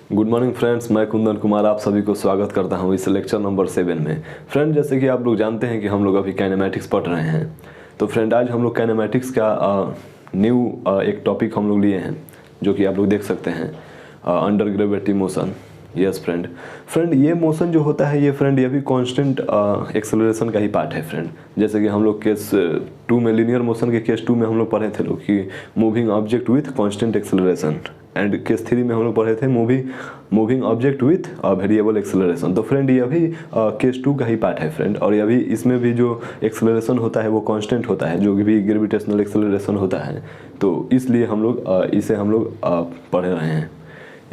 Good morning friends, मैं कुंदन कुमार आप सभी को स्वागत करता हूं इस लेक्चर नंबर 7 में। फ्रेंड, जैसे कि आप लोग जानते हैं कि हम लोग अभी काइनेमैटिक्स पढ़ रहे हैं। तो फ्रेंड, आज हम लोग काइनेमैटिक्स का न्यू एक टॉपिक हम लोग लिए हैं, जो कि आप लोग देख सकते हैं, under gravity motion. Yes friend, ये मोशन जो होता है ये भी कांस्टेंट एक्सेलरेशन का ही पार्ट है फ्रेंड। जैसे कि हम लोग केस 2 में, लीनियर मोशन के केस 2 में हम लोग पढ़े थे लोग कि moving object with constant acceleration, and case 3 में हम लोग पढ़े थे moving object with variable acceleration. तो फ्रेंड, ये भी केस 2 का ही पार्ट है फ्रेंड। और ये भी इसमें भी जो एक्सेलरेशन होता है वो कांस्टेंट होता है, जो भी ग्रेविटेशनल एक्सेलरेशन होता है। तो इसलिए हम लोग इसे हम लोग पढ़ रहे हैं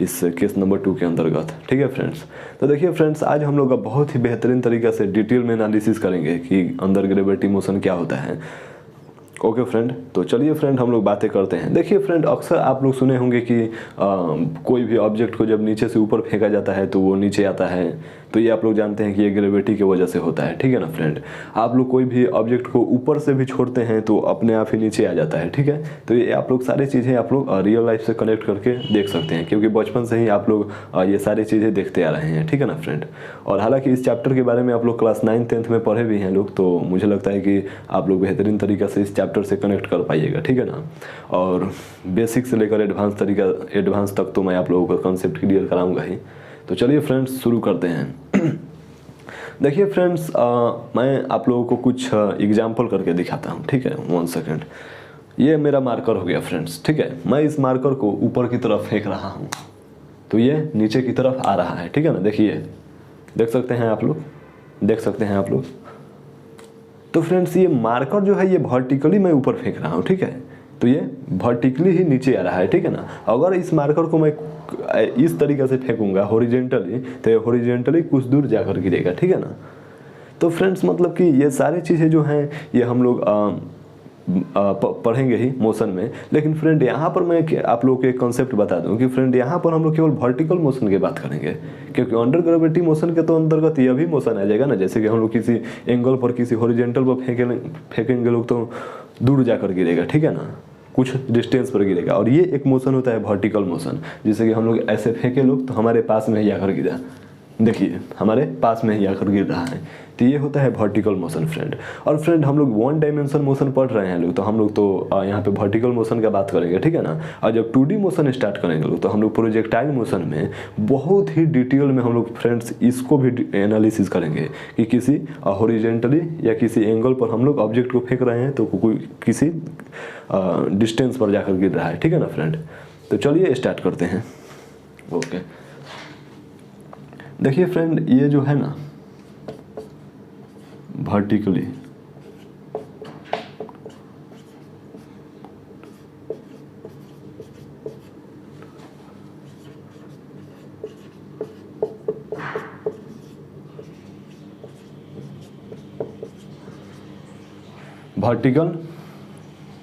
इस केस नंबर 2 के अंतर्गत। ठीक है फ्रेंड्स, तो देखिए फ्रेंड्स, आज हम लोग बहुत ही बेहतरीन तरीके से डिटेल में एनालिसिस करेंगे कि अंडर ग्रेविटी मोशन क्या होता है। ओके फ्रेंड, तो चलिए फ्रेंड हम लोग बातें करते हैं। देखिए फ्रेंड, अक्सर आप लोग सुने होंगे कि कोई भी ऑब्जेक्ट को जब नीचे से ऊपर फेंका जाता है तो वो नीचे आता है। तो ये आप लोग जानते हैं कि ये ग्रेविटी की वजह से होता है। ठीक है ना फ्रेंड, आप लोग कोई भी ऑब्जेक्ट को ऊपर से भी छोड़ते हैं तो अपने आप ही नीचे आ जाता है। ठीक है, तो ये आप लोग सारी चीज़ें आप लोग रियल लाइफ से कनेक्ट करके देख सकते हैं, क्योंकि बचपन से ही आप लोग ये सारी चीज़ें देखते आ रहे हैं। ठीक है ना फ्रेंड, और हालांकि इस चैप्टर के बारे में आप लोग क्लास 9, 10th में पढ़े भी हैं लोग, तो मुझे लगता है कि आप लोग बेहतरीन तरीक़ा से इस चैप्टर से कनेक्ट कर पाइएगा। ठीक है ना, और बेसिक से लेकर एडवांस तक तो मैं आप लोगों को कॉन्सेप्ट क्लियर कराऊंगा ही। तो चलिए फ्रेंड्स शुरू करते हैं। देखिए फ्रेंड्स, मैं आप लोगों को कुछ एग्जाम्पल करके दिखाता हूँ। ठीक है, 1 सेकेंड। ये मेरा मार्कर हो गया फ्रेंड्स। ठीक है, मैं इस मार्कर को ऊपर की तरफ फेंक रहा हूँ तो ये नीचे की तरफ आ रहा है। ठीक है ना, देखिए, देख सकते हैं आप लोग। तो फ्रेंड्स, ये मार्कर जो है ये वर्टिकली मैं ऊपर फेंक रहा हूँ। ठीक है, तो ये वर्टिकली ही नीचे आ रहा है। ठीक है ना, अगर इस मार्कर को मैं इस तरीके से फेंकूंगा हॉरिजॉन्टली, तो ये हॉरिजॉन्टली कुछ दूर जाकर गिरेगा। ठीक है ना, तो फ्रेंड्स मतलब कि ये सारी चीज़ें जो हैं ये हम लोग पढ़ेंगे ही मोशन में। लेकिन फ्रेंड, यहाँ पर मैं आप लोगों को एक कॉन्सेप्ट बता दूं कि फ्रेंड, यहाँ पर हम लोग केवल वर्टिकल मोशन की बात करेंगे, क्योंकि अंडर ग्रेविटी मोशन के तो अंतर्गत यह भी मोशन आ जाएगा ना। जैसे कि हम लोग किसी एंगल पर, किसी हॉरिजॉन्टल पर फेंकेंगे लोग तो दूर जाकर गिरेगा। ठीक है ना, कुछ डिस्टेंस पर गिरेगा। और ये एक मोशन होता है वर्टिकल मोशन, जैसे कि हम लोग ऐसे फेंके लोग तो हमारे पास में ही आकर गिरा, देखिए हमारे पास में ही आकर गिर रहा है। तो ये होता है वर्टिकल मोशन फ्रेंड। और फ्रेंड, हम लोग 1 डायमेंशन मोशन पढ़ रहे हैं लोग, तो हम लोग तो यहाँ पे वर्टिकल मोशन का बात करेंगे। ठीक है ना, और जब 2D मोशन स्टार्ट करेंगे लोग तो हम लोग प्रोजेक्टाइल मोशन में बहुत ही डिटेल में हम लोग फ्रेंड्स इसको भी एनालिसिस करेंगे कि किसी हॉरिजॉन्टली या किसी एंगल पर हम लोग ऑब्जेक्ट को फेंक रहे हैं तो कोई किसी डिस्टेंस पर जाकर गिर रहा है। ठीक है ना फ्रेंड, तो चलिए स्टार्ट करते हैं। ओके, देखिए फ्रेंड, ये जो है ना vertically, vertical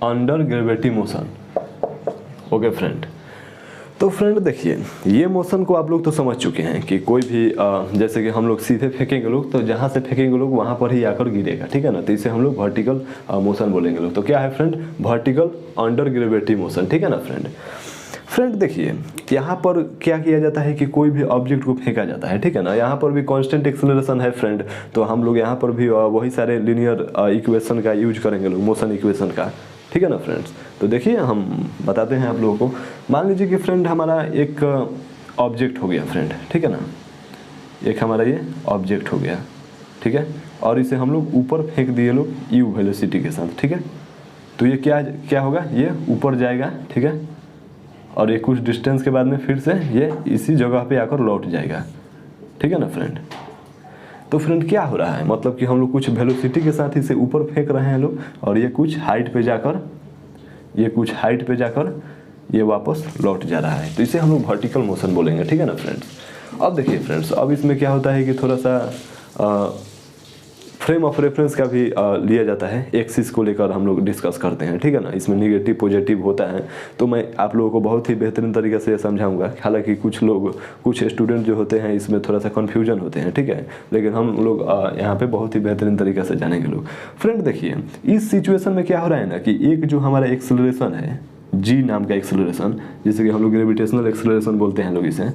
under gravity motion. Okay friend, तो फ्रेंड देखिए, ये मोशन को आप लोग तो समझ चुके हैं कि कोई भी जैसे कि हम लोग सीधे फेंकेंगे लोग तो जहाँ से फेंकेंगे लोग वहाँ पर ही आकर गिरेगा। ठीक है ना, तो इसे हम लोग वर्टिकल मोशन बोलेंगे लोग। तो क्या है friend, vertical under gravity motion. ठीक है ना फ्रेंड, देखिए यहाँ पर क्या किया जाता है कि कोई भी ऑब्जेक्ट को फेंका जाता है। ठीक है ना, यहाँ पर भी कांस्टेंट एक्सेलरेशन है फ्रेंड, तो हम लोग यहाँ पर भी वही सारे लीनियर इक्वेशन का यूज करेंगे लोग, मोशन इक्वेशन का। ठीक है ना फ्रेंड्स, तो देखिए हम बताते हैं आप लोगों को। मान लीजिए कि फ्रेंड हमारा एक ऑब्जेक्ट हो गया फ्रेंड। ठीक है ना, एक हमारा ये ऑब्जेक्ट हो गया। ठीक है, और इसे हम लोग ऊपर फेंक दिए लोग यू वेलोसिटी के साथ। ठीक है, तो ये क्या होगा, ये ऊपर जाएगा। ठीक है, और ये कुछ डिस्टेंस के बाद में फिर से ये इसी जगह पे आकर लौट जाएगा। ठीक है ना फ्रेंड, तो फ्रेंड क्या हो रहा है, मतलब कि हम लोग कुछ वेलोसिटी के साथ इसे ऊपर फेंक रहे हैं लोग, और ये कुछ हाइट पे जाकर ये वापस लौट जा रहा है। तो इसे हम लोग वर्टिकल मोशन बोलेंगे। ठीक है ना फ्रेंड्स, अब देखिए फ्रेंड्स, अब इसमें क्या होता है कि थोड़ा सा फ्रेम ऑफ रेफरेंस का भी लिया जाता है, एक्सिस को लेकर हम लोग डिस्कस करते हैं। ठीक है ना, इसमें निगेटिव पॉजिटिव होता है, तो मैं आप लोगों को बहुत ही बेहतरीन तरीके से समझाऊंगा। हालांकि कुछ स्टूडेंट जो होते हैं इसमें थोड़ा सा कन्फ्यूजन होते हैं। ठीक है, लेकिन हम लोग यहाँ पे बहुत ही बेहतरीन तरीके से जानेंगे लोग। फ्रेंड देखिए, इस सिचुएशन में क्या हो रहा है ना कि एक जो हमारा एक्सेलरेशन है, जी नाम का एक्सेलरेशन, जिसे कि हम लोग ग्रेविटेशनल एक्सेलरेशन बोलते हैं लोग इसे।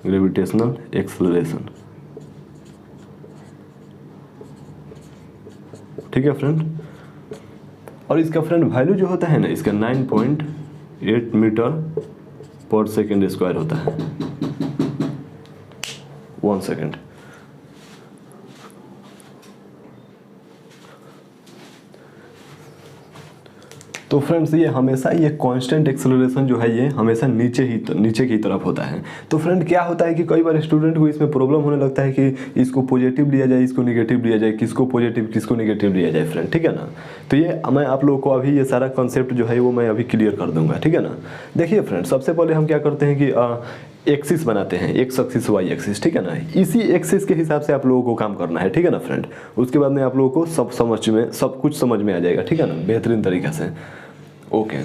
Gravitational acceleration. ठीक है फ्रेंड, और इसका फ्रेंड वैल्यू जो होता है ना, इसका 9.8 मीटर पर सेकेंड स्क्वायर होता है। 1 सेकेंड। तो फ्रेंड्स ये हमेशा ये कांस्टेंट एक्सेलरेशन जो है ये हमेशा नीचे की तरफ होता है। तो फ्रेंड क्या होता है कि कई बार स्टूडेंट को इसमें प्रॉब्लम होने लगता है कि इसको पॉजिटिव लिया जाए, इसको नेगेटिव लिया जाए, किसको पॉजिटिव किसको नेगेटिव लिया जाए फ्रेंड, ठीक है ना। तो ये मैं आप लोगों को अभी ये सारा कॉन्सेप्ट जो है वो मैं अभी क्लियर कर दूंगा, ठीक है ना। देखिए फ्रेंड, सबसे पहले हम क्या करते हैं कि एक्सिस बनाते हैं, एक्स एक्सिस वाई एक्सिस, ठीक है ना। इसी एक्सिस के हिसाब से आप लोगों को काम करना है, ठीक है ना फ्रेंड। उसके बाद में आप लोगों को सब कुछ समझ में आ जाएगा, ठीक है ना, बेहतरीन तरीके से। ओके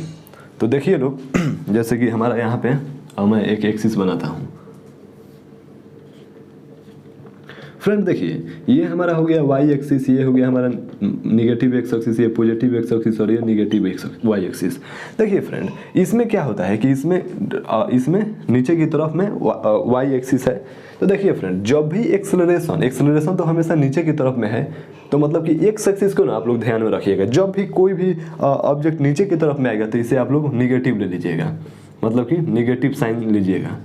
तो देखिए लोग, जैसे कि हमारा यहाँ पे मैं एक एक्सिस बनाता हूँ फ्रेंड। देखिए ये हमारा हो गया वाई एक्सिस, ये हो गया हमारा निगेटिव एक्स एक्सिस, ये पॉजिटिव एक्स एक्सिस और ये निगेटिव एक्स वाई एक्सिस। देखिए फ्रेंड, इसमें क्या होता है कि इसमें नीचे की तरफ में वाई एक्सिस है। तो देखिए फ्रेंड, जब भी एक्सेलरेशन तो हमेशा नीचे की तरफ में है, तो मतलब कि एक्स एक्सिस को ना आप लोग ध्यान में रखिएगा। जब भी कोई भी ऑब्जेक्ट नीचे की तरफ में आएगा तो इसे आप लोग निगेटिव ले लीजिएगा, मतलब कि निगेटिव साइन लीजिएगा,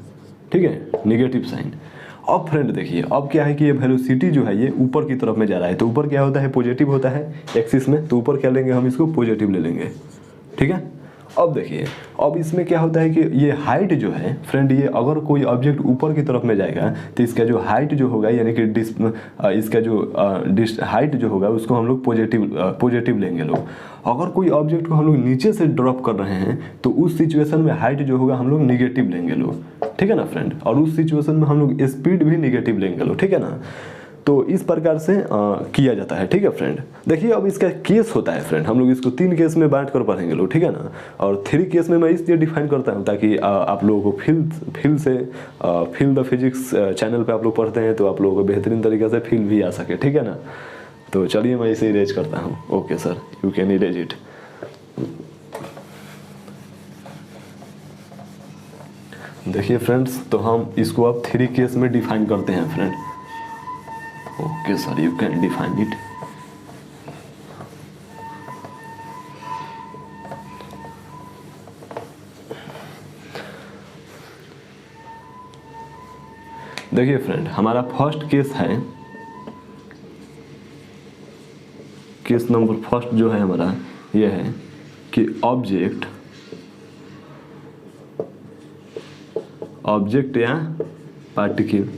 ठीक है, निगेटिव साइन। अब फ्रेंड देखिए, अब क्या है कि ये वेलोसिटी जो है ये ऊपर की तरफ में जा रहा है, तो ऊपर क्या होता है, पॉजिटिव होता है एक्सिस में, तो ऊपर क्या लेंगे हम, इसको पॉजिटिव ले लेंगे, ठीक है। अब देखिए, अब इसमें क्या होता है कि ये हाइट जो है फ्रेंड, ये अगर कोई ऑब्जेक्ट ऊपर की तरफ में जाएगा तो इसका जो हाइट जो होगा, यानी कि इसका जो हाइट जो होगा उसको हम लोग पॉजिटिव लेंगे लोग। अगर कोई ऑब्जेक्ट को हम लोग नीचे से ड्रॉप कर रहे हैं तो उस सिचुएशन में हाइट जो होगा हम लोग निगेटिव लेंगे लोग, ठीक है ना फ्रेंड। और उस सिचुएशन में हम लोग स्पीड भी निगेटिव लेंगे लोग, ठीक है ना। तो इस प्रकार से किया जाता है, ठीक है फ्रेंड। देखिए अब इसका केस होता है फ्रेंड, हम लोग इसको 3 केस में बांट कर पढ़ेंगे लोग, ठीक है ना। और 3 केस में मैं इसलिए डिफाइन करता हूँ ताकि आप लोगों को फील द फिजिक्स चैनल पे आप लोग पढ़ते हैं तो आप लोगों को बेहतरीन तरीके से फील भी आ सके, ठीक है ना। तो चलिए मैं इसे इरेज करता हूँ। Okay sir, you can erase it. देखिए फ्रेंड्स, तो हम इसको अब 3 केस में डिफाइन करते हैं friend. Okay sir, you can define it. देखिए फ्रेंड, हमारा फर्स्ट केस है, केस नंबर फर्स्ट जो है हमारा ये है कि ऑब्जेक्ट या पार्टिकल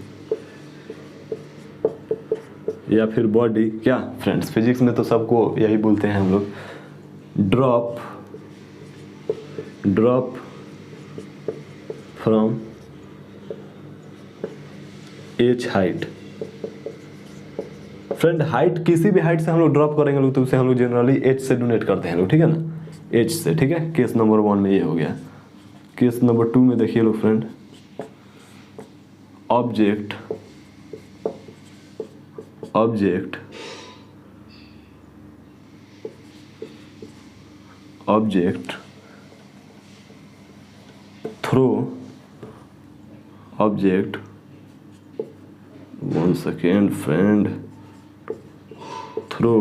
या फिर बॉडी, क्या फ्रेंड्स फिजिक्स में तो सबको यही बोलते हैं हम लोग, drop from H height. Friend height, किसी भी हाइट से हम लोग ड्रॉप करेंगे लोग तो उसे हम लोग जनरली एच से डोनेट करते हैं लोग, ठीक है ना, एच से, ठीक है। केस नंबर 1 में ये हो गया। केस नंबर 2 में देखिए लोग friend, object throw object, 1 second friend, throw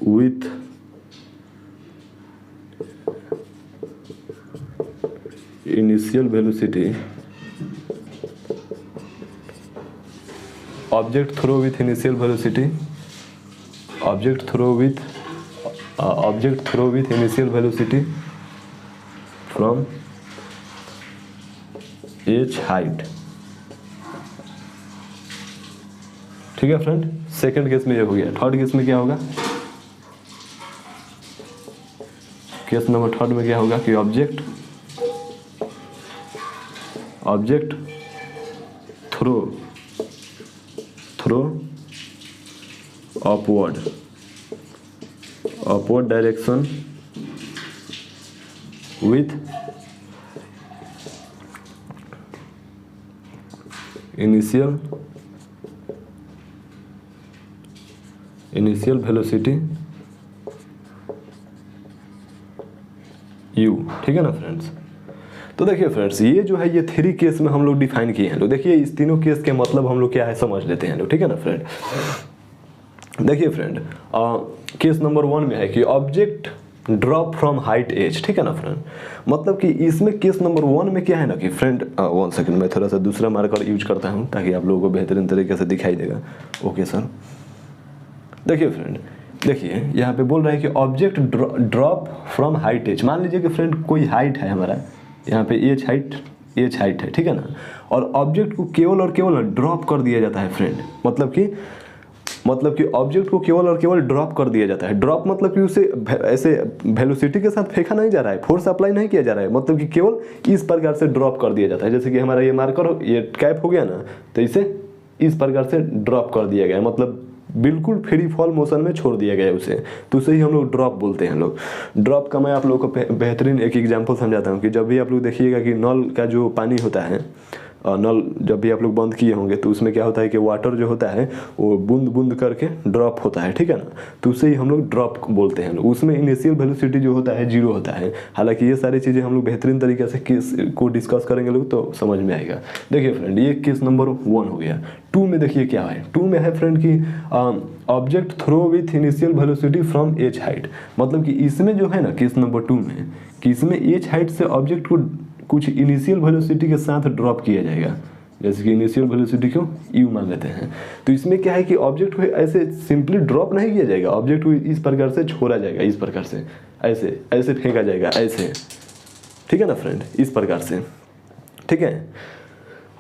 with initial velocity, object throw with initial velocity from h height, ठीक है फ्रेंड। सेकंड केस में ये हो गया। थर्ड केस में क्या होगा, केस नंबर 3 में क्या होगा कि object throw upward direction with initial velocity u, ठीक है ना फ्रेंड्स। तो देखिए फ्रेंड्स, ये जो है ये 3 केस में हम लोग डिफाइन किए हैं। तो देखिए इस तीनों केस के मतलब हम लोग क्या है समझ लेते हैं लोग, ठीक है ना फ्रेंड। देखिए फ्रेंड, केस नंबर 1 में है कि object drop from height H, ठीक है ना फ्रेंड। मतलब कि इसमें केस नंबर 1 में क्या है ना कि फ्रेंड 1 सेकंड मैं थोड़ा सा दूसरा मार्कर यूज करता हूँ ताकि आप लोगों को बेहतरीन तरीके से दिखाई देगा। ओके सर, देखिए फ्रेंड, देखिए यहाँ पे बोल रहा है कि object drop from height H. मान लीजिए कि फ्रेंड कोई हाइट है हमारा, यहाँ पे एज हाइट है, ठीक है ना, और ऑब्जेक्ट को केवल और केवल ड्रॉप कर दिया जाता है फ्रेंड। मतलब कि ऑब्जेक्ट को केवल और केवल ड्रॉप कर दिया जाता है। ड्रॉप मतलब कि उसे ऐसे वेलोसिटी के साथ फेंका नहीं जा रहा है, फोर्स अप्लाई नहीं किया जा रहा है, मतलब कि केवल इस प्रकार से ड्रॉप कर दिया जाता है। जैसे कि हमारा ये मार्कर ये कैप हो गया ना, तो इसे इस प्रकार से ड्रॉप कर दिया गया, मतलब बिल्कुल फ्री फॉल मोशन में छोड़ दिया गया उसे, तो उसे ही हम लोग ड्रॉप बोलते हैं लोग। ड्रॉप का मैं आप लोगों को बेहतरीन एक एग्जांपल समझाता हूँ कि जब भी आप लोग देखिएगा कि नल का जो पानी होता है, नल जब भी आप लोग बंद किए होंगे तो उसमें क्या होता है कि वाटर जो होता है वो बूंद बूंद करके ड्रॉप होता है, ठीक है ना, तो उसे ही हम लोग ड्रॉप बोलते हैं। उसमें इनिशियल वेलोसिटी जो होता है 0 होता है। हालांकि ये सारी चीज़ें हम लोग बेहतरीन तरीके से केस को डिस्कस करेंगे लोग तो समझ में आएगा। देखिए फ्रेंड, ये केस नंबर 1 हो गया। 2 में देखिए क्या है। 2 में है फ्रेंड की object throw with initial velocity from H height. मतलब कि इसमें जो है ना केस नंबर 2 में कि इसमें एज हाइट से ऑब्जेक्ट को कुछ इनिशियल वेलोसिटी के साथ ड्रॉप किया जाएगा। जैसे कि इनिशियल वेलोसिटी को u मान लेते हैं, तो इसमें क्या है कि ऑब्जेक्ट को ऐसे सिंपली ड्रॉप नहीं किया जाएगा, ऑब्जेक्ट को इस प्रकार से छोड़ा जाएगा, इस प्रकार से ऐसे फेंका जाएगा, ऐसे, ठीक है ना फ्रेंड, इस प्रकार से, ठीक है।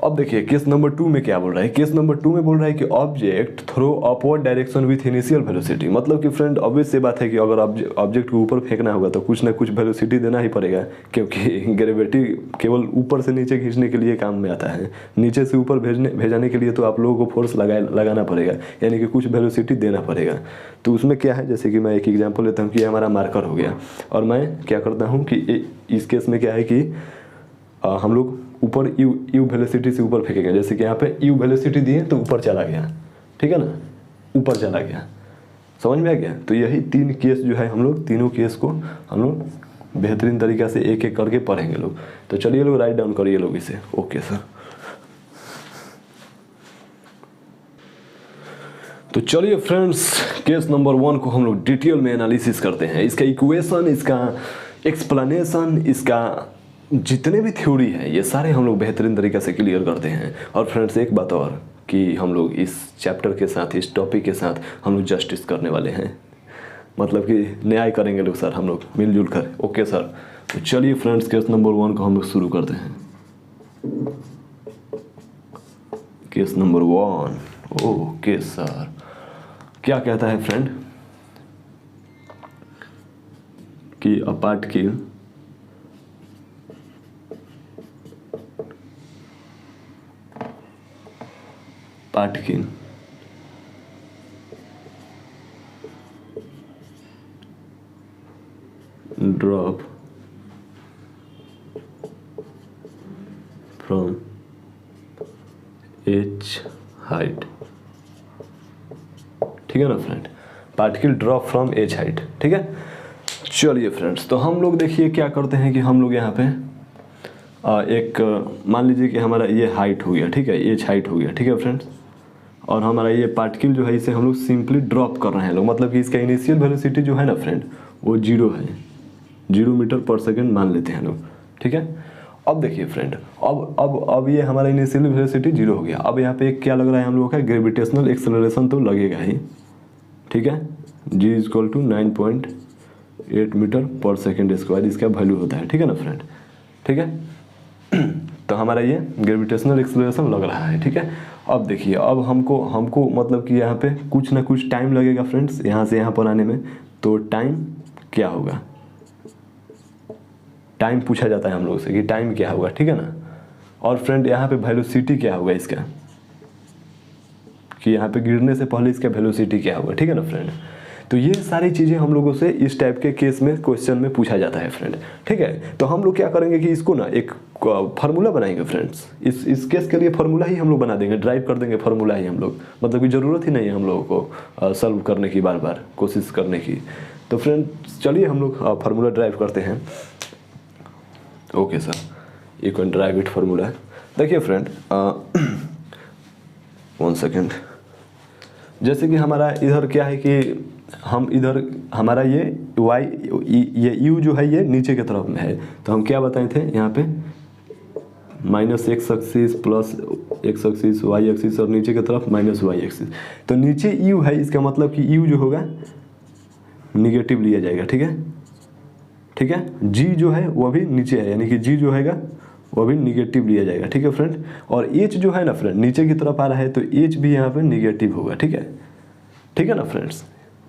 अब देखिए केस नंबर 2 में क्या बोल रहा है। केस नंबर 2 में बोल रहा है कि object throw upward direction with initial velocity. मतलब कि फ्रेंड ऑब्वियस सी बात है कि अगर ऑब्जेक्ट को ऊपर फेंकना होगा तो कुछ ना कुछ वेलोसिटी देना ही पड़ेगा, क्योंकि ग्रेविटी केवल ऊपर से नीचे खींचने के लिए काम में आता है, नीचे से ऊपर भेजाने के लिए तो आप लोगों को फोर्स लगाना पड़ेगा, यानी कि कुछ वेलोसिटी देना पड़ेगा। तो उसमें क्या है, जैसे कि मैं एक एग्जाम्पल लेता हूँ कि हमारा मार्कर हो गया और मैं क्या करता हूँ कि इस केस में क्या है कि हम लोग ऊपर यू वेलोसिटी से ऊपर फेंकेंगे। जैसे कि यहाँ पे यू वेलोसिटी दिए तो ऊपर चला गया, ठीक है ना, ऊपर चला गया, समझ में आ गया। तो यही 3 केस जो है हम लोग तीनों केस को हम लोग बेहतरीन तरीके से एक एक करके पढ़ेंगे लोग। तो चलिए लोग राइट डाउन करिए लोग इसे। ओके सर, तो चलिए फ्रेंड्स केस नंबर 1 को हम लोग डिटेल में एनालिसिस करते हैं। इसका इक्वेशन, इसका एक्सप्लेनेशन, इसका जितने भी थ्योरी है ये सारे हम लोग बेहतरीन तरीके से क्लियर करते हैं। और फ्रेंड्स एक बात और कि हम लोग इस चैप्टर के साथ, इस टॉपिक के साथ हम लोग जस्टिस करने वाले हैं, मतलब कि न्याय करेंगे लोग सर हम लोग मिलजुल कर। ओके सर, तो चलिए फ्रेंड्स केस नंबर 1 को हम लोग शुरू करते हैं। केस नंबर 1, ओके सर, क्या कहता है फ्रेंड कि a particle drop from h height, ठीक है ना friend, particle drop from H height, ठीक है। चलिए फ्रेंड्स, तो हम लोग देखिए क्या करते हैं कि हम लोग यहाँ पे एक मान लीजिए कि हमारा ये हाइट हो गया, ठीक है, एच हाइट हो गया, ठीक है फ्रेंड्स, और हमारा ये पार्टिकल जो है इसे हम लोग सिंपली ड्रॉप कर रहे हैं लोग। मतलब कि इसका इनिशियल वेलोसिटी जो है ना फ्रेंड वो 0 है, 0 मीटर पर सेकेंड मान लेते हैं लोग, ठीक है। अब देखिए फ्रेंड, अब ये हमारा इनिशियल वेलोसिटी 0 हो गया। अब यहाँ पे एक क्या लग रहा है हम लोगों का, ग्रेविटेशनल एक्सेलरेशन तो लगेगा ही, ठीक है। G = 9.8 मीटर पर सेकेंड स्क्वायर इसका वैल्यू होता है, ठीक है ना फ्रेंड, ठीक है। तो हमारा ये ग्रेविटेशनल एक्सेलरेशन लग रहा है, ठीक है। अब देखिए, अब हमको मतलब कि यहाँ पे कुछ ना कुछ टाइम लगेगा फ्रेंड्स, यहाँ से यहाँ पर आने में। तो टाइम क्या होगा, टाइम पूछा जाता है हम लोग से कि टाइम क्या होगा, ठीक है ना। और फ्रेंड यहाँ पे वेलोसिटी क्या होगा इसका, कि यहाँ पे गिरने से पहले इसका वेलोसिटी क्या होगा, ठीक है ना फ्रेंड। तो ये सारी चीज़ें हम लोगों से इस टाइप के केस में क्वेश्चन में पूछा जाता है फ्रेंड, ठीक है। तो हम लोग क्या करेंगे कि इसको ना एक फार्मूला बनाएंगे फ्रेंड्स। इस केस के लिए फार्मूला ही हम लोग बना देंगे, ड्राइव कर देंगे फार्मूला ही हम लोग, मतलब कि ज़रूरत ही नहीं है हम लोगों को सॉल्व करने की, बार बार कोशिश करने की। तो फ्रेंड्स चलिए हम लोग फार्मूला ड्राइव करते हैं। Okay sir, you can derive it formula. देखिए फ्रेंड, 1 सेकेंड, जैसे कि हमारा इधर क्या है कि हम इधर हमारा ये y ये u जो है ये नीचे की तरफ में है, तो हम क्या बताए थे यहाँ पे minus X axis plus X axis Y axis और नीचे की तरफ माइनस वाई एक्सिस। तो नीचे u है, इसका मतलब कि u जो होगा निगेटिव लिया जाएगा। ठीक है, ठीक है। g जो है वह भी नीचे है, यानी कि g जो हैगा वह भी निगेटिव लिया जाएगा। ठीक है फ्रेंड, और h जो है ना फ्रेंड नीचे की तरफ आ रहा है, तो h भी यहाँ पे निगेटिव होगा। ठीक है, ठीक है ना फ्रेंड्स।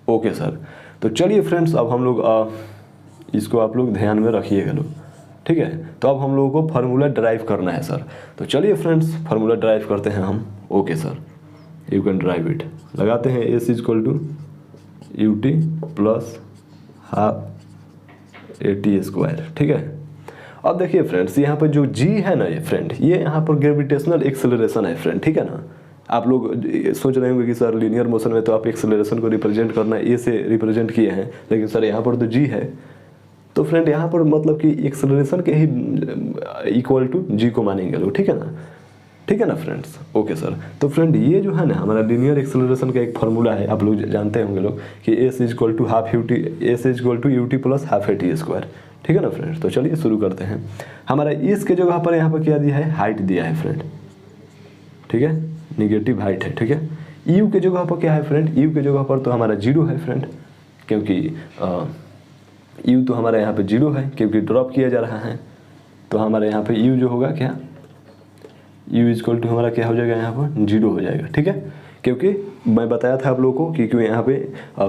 ओके सर, तो चलिए फ्रेंड्स, अब हम लोग इसको आप लोग ध्यान में रखिएगा लोग। ठीक है, तो अब हम लोगों को फार्मूला ड्राइव करना है सर। तो चलिए फ्रेंड्स, फार्मूला ड्राइव करते हैं हम। Okay sir, you can derive it. लगाते हैं S equal to U T plus half A T square. ठीक है, अब देखिए फ्रेंड्स, यहाँ पर जो जी है ना ये फ्रेंड, ये यहाँ पर ग्रेविटेशनल एक्सेलरेशन है फ्रेंड। ठीक है ना, आप लोग सोच रहे होंगे कि सर लीनियर मोशन में तो आप एक्सेलरेशन को रिप्रेजेंट करना ए से रिप्रेजेंट किए हैं, लेकिन सर यहाँ पर तो जी है। तो फ्रेंड यहाँ पर मतलब कि एक्सेलरेशन के ही इक्वल टू जी को मानेंगे लोग। ठीक है ना, ठीक है ना फ्रेंड्स। ओके सर, तो फ्रेंड ये जो है ना हमारा लीनियर एक्सेलरेशन का एक फार्मूला है, आप लोग जानते होंगे लोग कि S is equal to half U T, S is equal to U T plus half A T square. ठीक है ना फ्रेंड्स, तो चलिए शुरू करते हैं। हमारा इस के जगह पर यहाँ पर क्या दिया है, हाइट दिया है फ्रेंड। ठीक है, निगेटिव हाइट है। ठीक है, यू के जगह पर क्या है फ्रेंड, यू के जगह पर तो हमारा जीरो है फ्रेंड, क्योंकि यू तो हमारा यहाँ पे जीरो है क्योंकि ड्रॉप किया जा रहा है। तो हमारे यहाँ पे यू जो होगा क्या, यू इक्वल टू हमारा क्या हो जाएगा, यहाँ पर जीरो हो जाएगा। ठीक है, क्योंकि मैं बताया था आप लोगों को कि क्यों यहाँ पे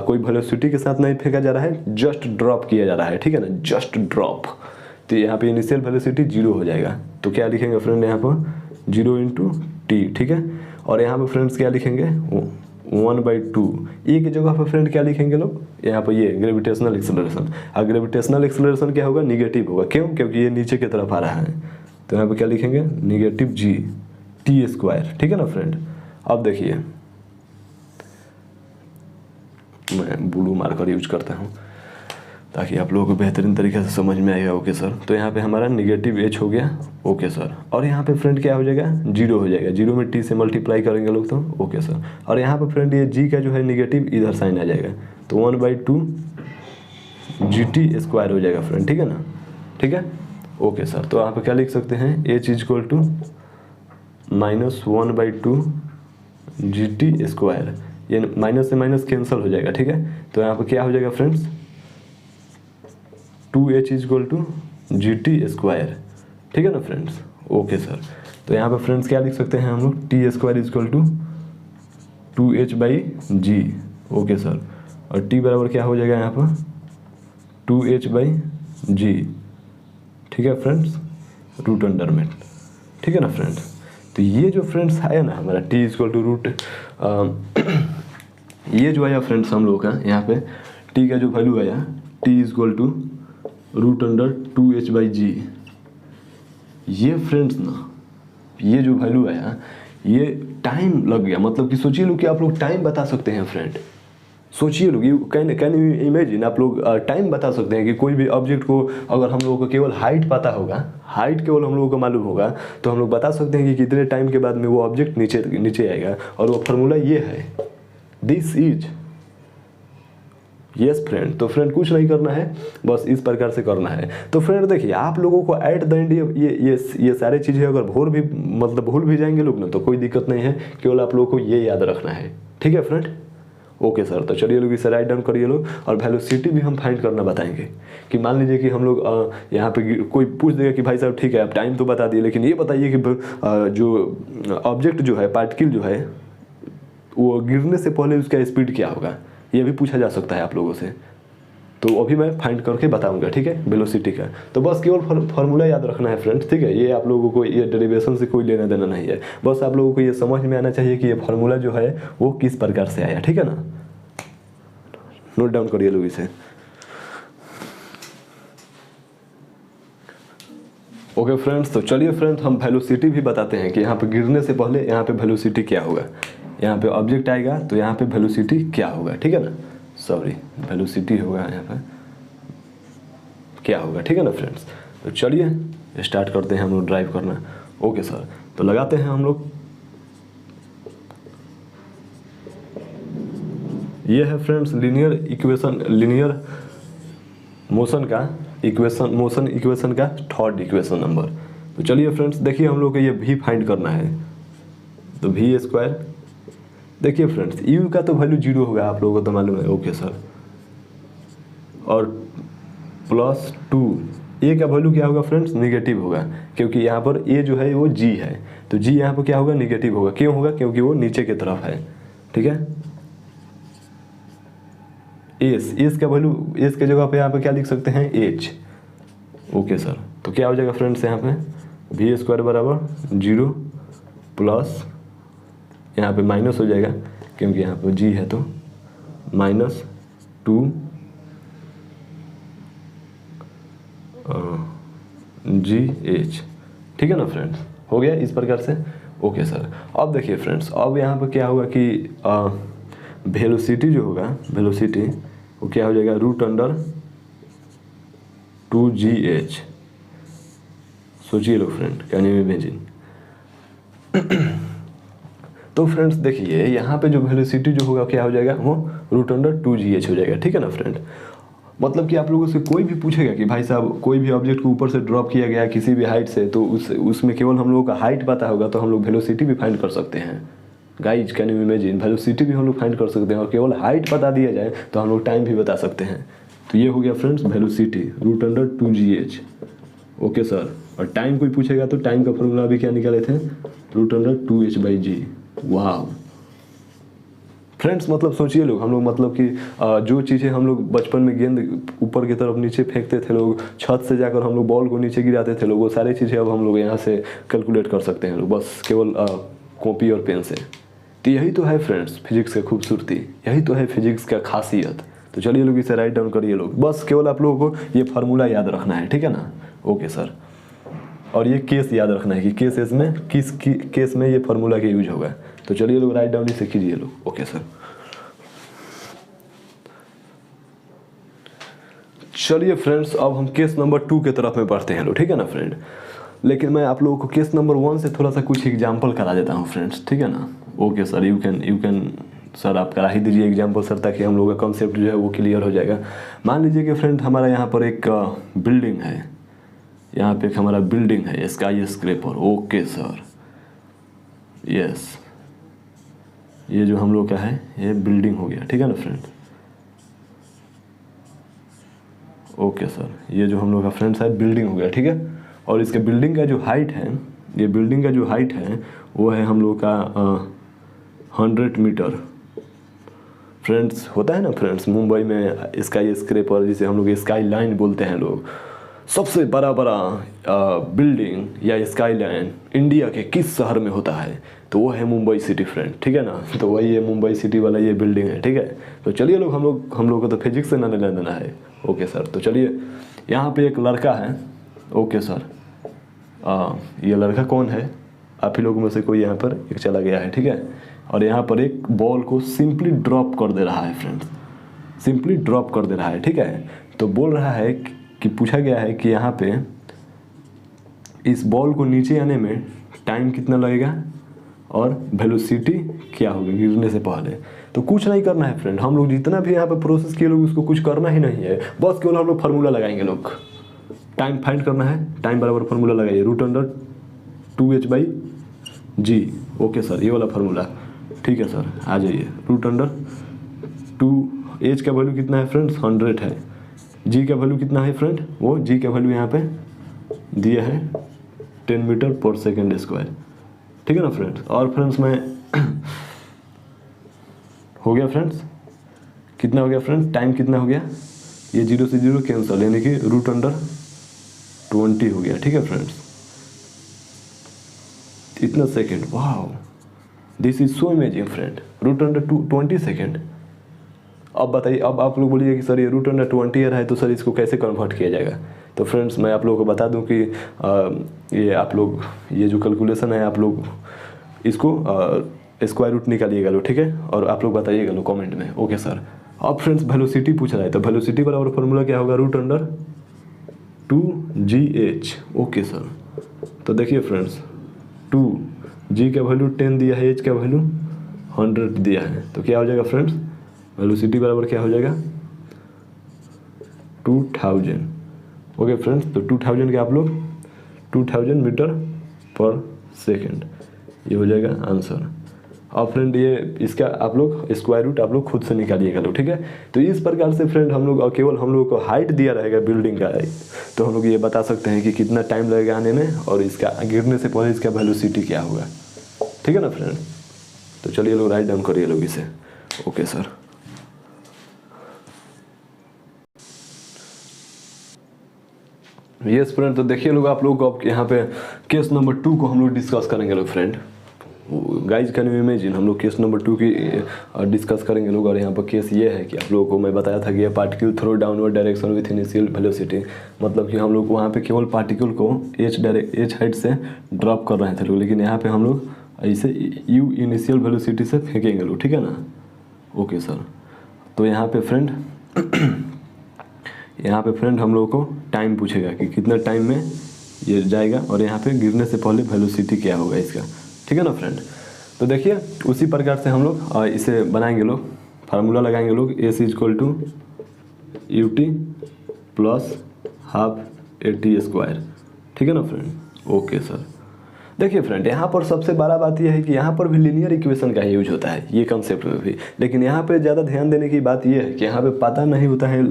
कोई वेलोसिटी के साथ नहीं फेंका जा रहा है, जस्ट ड्रॉप किया जा रहा है। ठीक है ना, जस्ट ड्रॉप। तो यहाँ पे इनिशियल वेलोसिटी जीरो हो जाएगा। तो क्या लिखेंगे फ्रेंड यहाँ पर, जीरो इंटू टी। ठीक है, और यहाँ पर फ्रेंड्स क्या लिखेंगे, 1/2। ए की जगह पर फ्रेंड क्या लिखेंगे लोग, यहाँ पर ये ग्रेविटेशनल एक्सेलरेशन। और ग्रेविटेशनल एक्सेलरेशन क्या होगा, निगेटिव होगा। क्यों, क्योंकि ये नीचे की तरफ आ रहा है। तो यहाँ पर क्या लिखेंगे, निगेटिव जी टी स्क्वायर। ठीक है ना फ्रेंड। अब देखिए, मैं ब्लू मार्कर यूज करता हूँ ताकि आप लोगों को बेहतरीन तरीके से समझ में आएगा। ओके सर, तो यहाँ पे हमारा निगेटिव एच हो गया। ओके सर, और यहाँ पे फ्रेंड क्या हो जाएगा, जीरो हो जाएगा। जीरो में टी से मल्टीप्लाई करेंगे लोग तो। ओके सर, और यहाँ पे फ्रेंड ये जी का जो है निगेटिव इधर साइन आ जाएगा, तो 1/2 जी टी स्क्वायर हो जाएगा फ्रेंड। ठीक है ना, ठीक है। ओके सर, तो यहाँ पे क्या लिख सकते हैं, H is equal to minus 1/2 G T square. ये माइनस से माइनस कैंसिल हो जाएगा। ठीक है, तो यहाँ पे क्या हो जाएगा friends, 2h is equal to G T square. ठीक है ना फ्रेंड्स। ओके सर, तो यहाँ पे फ्रेंड्स क्या लिख सकते हैं हम लोग, T square is equal to 2h/g। Okay sir, और t बराबर क्या हो जाएगा यहाँ पर, 2h/g। ठीक है फ्रेंड्स, रूट अंडर में। ठीक है ना फ्रेंड्स। तो ये जो फ्रेंड्स आया ना हमारा t is equal to root, ये जो आया फ्रेंड्स हम लोग का यहाँ पे t का जो वैल्यू आया, t is equal to root under 2h/g। ये फ्रेंड्स ना, ये जो वैल्यू आया, ये टाइम लग गया। मतलब कि सोचिए लोग कि आप लोग टाइम बता सकते हैं फ्रेंड। सोचिए लोग, यू कैन यू इमेजिन, आप लोग टाइम बता सकते हैं कि कोई भी ऑब्जेक्ट को अगर हम लोगों को केवल हाइट पता होगा, हाइट केवल हम लोगों को मालूम होगा, तो हम लोग बता सकते हैं कि कितने टाइम के बाद में वो ऑब्जेक्ट नीचे आएगा। और वो फार्मूला ये है, दिस इज। यस फ्रेंड, तो फ्रेंड कुछ नहीं करना है, बस इस प्रकार से करना है। तो फ्रेंड देखिए, आप लोगों को एट द एंड ये सारे चीज़ें अगर भूल भी जाएंगे लोग ना, तो कोई दिक्कत नहीं है, केवल आप लोगों को ये याद रखना है। ठीक है फ्रेंड। ओके सर, तो चलिए लोग इसे राइट डाउन करिए लोग, और वेलोसिटी भी हम फाइंड करना बताएंगे। कि मान लीजिए कि हम लोग यहाँ पे कोई पूछ देगा कि भाई साहब ठीक है आप टाइम तो बता दिए, लेकिन ये बताइए कि जो ऑब्जेक्ट जो है, पार्टिकल जो है, वो गिरने से पहले उसका स्पीड क्या होगा, ये भी पूछा जा सकता है आप लोगों से। तो अभी मैं फाइंड करके बताऊंगा। ठीक है, वेलोसिटी का। तो बस केवल फार्मूला याद रखना है फ्रेंड्स। ठीक है, ये आप लोगों को ये डेरिवेशन से कोई लेना देना नहीं है। बस आप लोगों को ये समझ में आना चाहिए कि ये फार्मूला जो है वो किस प्रकार से आया। ठीक है ना, नोट डाउन करिए लोग इसे। ओके फ्रेंड्स, तो चलिए फ्रेंड्स, हम वेलोसिटी भी बताते हैं कि यहाँ पे गिरने से पहले यहाँ पे वेलोसिटी क्या होगा। यहाँ पे ऑब्जेक्ट आएगा तो यहाँ पे वेलोसिटी क्या होगा। ठीक है ना, सॉरी, वेलोसिटी होगा यहाँ पे क्या होगा। ठीक है ना फ्रेंड्स। तो चलिए स्टार्ट करते हैं हम लोग ड्राइव करना। ओके सर, तो लगाते हैं हम लोग। ये है friends linear equation, linear motion का इक्वेशन, मोशन इक्वेशन का थर्ड इक्वेशन नंबर। तो चलिए फ्रेंड्स देखिए, हम लोग को ये v फाइंड करना है। तो v स्क्वायर, देखिए फ्रेंड्स u का तो वैल्यू 0 होगा, आप लोगों को तो मालूम है। ओके सर, और प्लस 2 a का वैल्यू क्या होगा फ्रेंड्स, निगेटिव होगा, क्योंकि यहाँ पर a जो है वो g है। तो g यहाँ पर क्या होगा, निगेटिव होगा। क्यों होगा, क्योंकि वो नीचे की तरफ है। ठीक है, एस का वैल्यू, एस के जगह पे यहाँ पे क्या लिख सकते हैं, एच। ओके सर, तो क्या हो जाएगा फ्रेंड्स यहाँ पे, वी स्क्वायर बराबर 0 प्लस यहाँ पे माइनस हो जाएगा, क्योंकि यहाँ पे जी है, तो माइनस 2 जी एच। ठीक है ना फ्रेंड्स, हो गया इस प्रकार से। ओके सर, अब देखिए फ्रेंड्स, अब यहाँ पे क्या होगा कि वेलोसिटी जो होगा, वेलोसिटी वो क्या हो जाएगा, √2gh। सोचिए लो फ्रेंड, कैन यू इमेजिन। तो फ्रेंड्स देखिए यहाँ पे जो वेलोसिटी जो होगा क्या हो जाएगा, वो √2gh हो जाएगा। ठीक है ना फ्रेंड, मतलब कि आप लोगों से कोई भी पूछेगा कि भाई साहब कोई भी ऑब्जेक्ट को ऊपर से ड्रॉप किया गया किसी भी हाइट से, तो उसमें केवल हम लोगों का हाइट पता होगा तो हम लोग वेलोसिटी भी फाइंड कर सकते हैं। Guys can you imagine, velocity भी हम लोग फाइंड कर सकते हैं, और केवल हाइट बता दिया जाए तो हम लोग टाइम भी बता सकते हैं। तो ये हो गया friends velocity √2gh। Okay sir, और टाइम कोई पूछेगा तो टाइम का फॉर्मूला भी क्या निकाले थे, √2h/g। वाह फ्रेंड्स, मतलब सोचिए लोग, हम लोग मतलब कि जो चीज़ें हम लोग बचपन में गेंद ऊपर की तरफ नीचे फेंकते थे लोग, छत से जाकर हम लोग बॉल को नीचे गिराते थे लोग, वो सारी चीज़ें अब हम लोग यहाँ से कैलकुलेट कर सकते हैं लोग, बस केवल कॉपी और पेन से। तो यही तो है फ्रेंड्स फिजिक्स की खूबसूरती, यही तो है फिजिक्स का खासियत। तो चलिए लोग इसे राइट डाउन करिए लोग, बस केवल आप लोगों को ये फार्मूला याद रखना है। ठीक है ना। ओके सर, और ये केस याद रखना है कि केस में किस केस में ये फार्मूला का यूज होगा। तो चलिए लोग राइट डाउन इसे कीजिए लोग। ओके सर, चलिए फ्रेंड्स, अब हम केस नंबर 2 के तरफ में बढ़ते हैं लोग। ठीक है ना फ्रेंड, लेकिन मैं आप लोगों को केस नंबर 1 से थोड़ा सा कुछ एग्जाम्पल करा देता हूँ फ्रेंड्स। ठीक है ना। Okay sir, you can sir आप करा ही दीजिए एग्जाम्पल सर, ताकि हम लोगों का कॉन्सेप्ट जो है वो क्लियर हो जाएगा। मान लीजिए कि फ्रेंड हमारा यहाँ पर एक बिल्डिंग है, यहाँ पे एक हमारा बिल्डिंग है, sky scraper. Okay sir, yes, ये जो हम लोग का है ये बिल्डिंग हो गया। ठीक है ना फ्रेंड। ओके सर, ये जो हम लोग का फ्रेंड्स है बिल्डिंग हो गया। ठीक है, और इसके बिल्डिंग का जो हाइट है, ये बिल्डिंग का जो हाइट है वो है हम लोग का 100 मीटर। फ्रेंड्स होता है ना फ्रेंड्स, मुंबई में स्काई स्क्रैपर जिसे हम लोग स्काई लाइन बोलते हैं लोग, सबसे बड़ा बिल्डिंग या स्काई लाइन इंडिया के किस शहर में होता है, तो वो है मुंबई सिटी फ्रेंड। ठीक है ना, तो वही है मुंबई सिटी वाला ये बिल्डिंग है। ठीक है, तो चलिए लोग हम लोग को तो फिजिक्स से ना लेना देना है। ओके सर, तो चलिए यहाँ पे एक लड़का है। ओके सर, ये लड़का कौन है, आप ही लोगों में से कोई यहाँ पर एक चला गया है। ठीक है, और यहाँ पर एक बॉल को सिंपली ड्रॉप कर दे रहा है फ्रेंड्स, सिंपली ड्रॉप कर दे रहा है। ठीक है, तो बोल रहा है कि पूछा गया है कि यहाँ पे इस बॉल को नीचे आने में टाइम कितना लगेगा और वेलोसिटी क्या होगी गिरने से पहले। तो कुछ नहीं करना है फ्रेंड, हम लोग जितना भी यहाँ पे प्रोसेस किए लोग उसको कुछ करना ही नहीं है, बस केवल हम लोग फार्मूला लगाएंगे लोग। टाइम फाइंड करना है, टाइम बराबर फार्मूला लगाइए √2h/g। ओके सर, ये वाला फार्मूला। ठीक है सर, आ जाइए। √2h का वैल्यू कितना है फ्रेंड्स, 100 है। g का वैल्यू कितना है फ्रेंड, वो g का वैल्यू यहाँ पे दिया है 10 मीटर पर सेकेंड स्क्वायर। ठीक है ना फ्रेंड्स, और फ्रेंड्स मैं हो गया फ्रेंड्स, कितना हो गया फ्रेंड्स, टाइम कितना हो गया, ये 0 से 0 कैंसिल, यानी कि √20 हो गया। ठीक है फ्रेंड्स, इतना सेकेंड, वाह this is so amazing friend, √20 second. अब बताइए, अब आप लोग बोलिए कि सर ये √20 है तो सर इसको कैसे कन्वर्ट किया जाएगा। तो फ्रेंड्स मैं आप लोगों को बता दूं कि ये आप लोग ये जो कैलकुलेशन है आप लोग इसको स्क्वायर रूट निकालिएगा लो। ठीक है, और आप लोग बताइएगा लो कमेंट में। ओके सर, अब फ्रेंड्स वेलोसिटी पूछ रहा है, तो वेलोसिटी बराबर फॉर्मूला क्या होगा, 2gh। ओके सर, तो देखिए फ्रेंड्स 2g का वैल्यू 10 दिया है, h का वैल्यू 100 दिया है, तो क्या हो जाएगा फ्रेंड्स, वेलोसिटी बराबर क्या हो जाएगा 2000। ओके फ्रेंड्स, तो 2000 के आप लोग 2000 मीटर पर सेकेंड, ये हो जाएगा आंसर। अब फ्रेंड ये इसका आप लोग स्क्वायर रूट आप लोग खुद से निकालिएगा लोग, ठीक है। तो इस प्रकार से फ्रेंड हम लोग केवल हम लोग को हाइट दिया रहेगा बिल्डिंग का, तो हम लोग ये बता सकते हैं कि कितना टाइम लगेगा आने में और इसका गिरने से पहले इसका वेलोसिटी क्या होगा, ठीक है ना फ्रेंड। तो चलिए लोग राइट डाउन करिए लोग इसे। ओके सर, यस फ्रेंड, तो देखिए लोग आप लोग को अब यहाँ पे केस नंबर 2 को हम लोग डिस्कस करेंगे लोग friend. Guys can you imagine, हम लोग केस नंबर 2 की डिस्कस करेंगे लोग। और यहाँ पर केस ये है कि आप लोगों को मैं बताया था कि ये particle throw downward direction with initial velocity, मतलब कि हम लोग वहाँ पे केवल पार्टिकल को एच हाइट से ड्रॉप कर रहे थे लोग, लेकिन यहाँ पे हम लोग ऐसे यू इनिशियल वेलोसिटी से फेंकेंगे लोग, ठीक है ना। ओके सर, तो यहाँ पे फ्रेंड हम लोग को टाइम पूछेगा कि कितना टाइम में ये जाएगा और यहाँ पे गिरने से पहले वेलोसिटी क्या होगा इसका, ठीक है ना फ्रेंड। तो देखिए उसी प्रकार से हम लोग इसे बनाएंगे लोग, फार्मूला लगाएंगे लोग, S is equal to U T plus half A T square, ठीक है ना फ्रेंड। ओके सर, देखिए फ्रेंड यहाँ पर सबसे बड़ा बात यह है कि यहाँ पर भी लीनियर इक्वेशन का यूज होता है ये कंसेप्ट में भी, लेकिन यहाँ पे ज़्यादा ध्यान देने की बात यह है कि यहाँ पे पता नहीं होता है,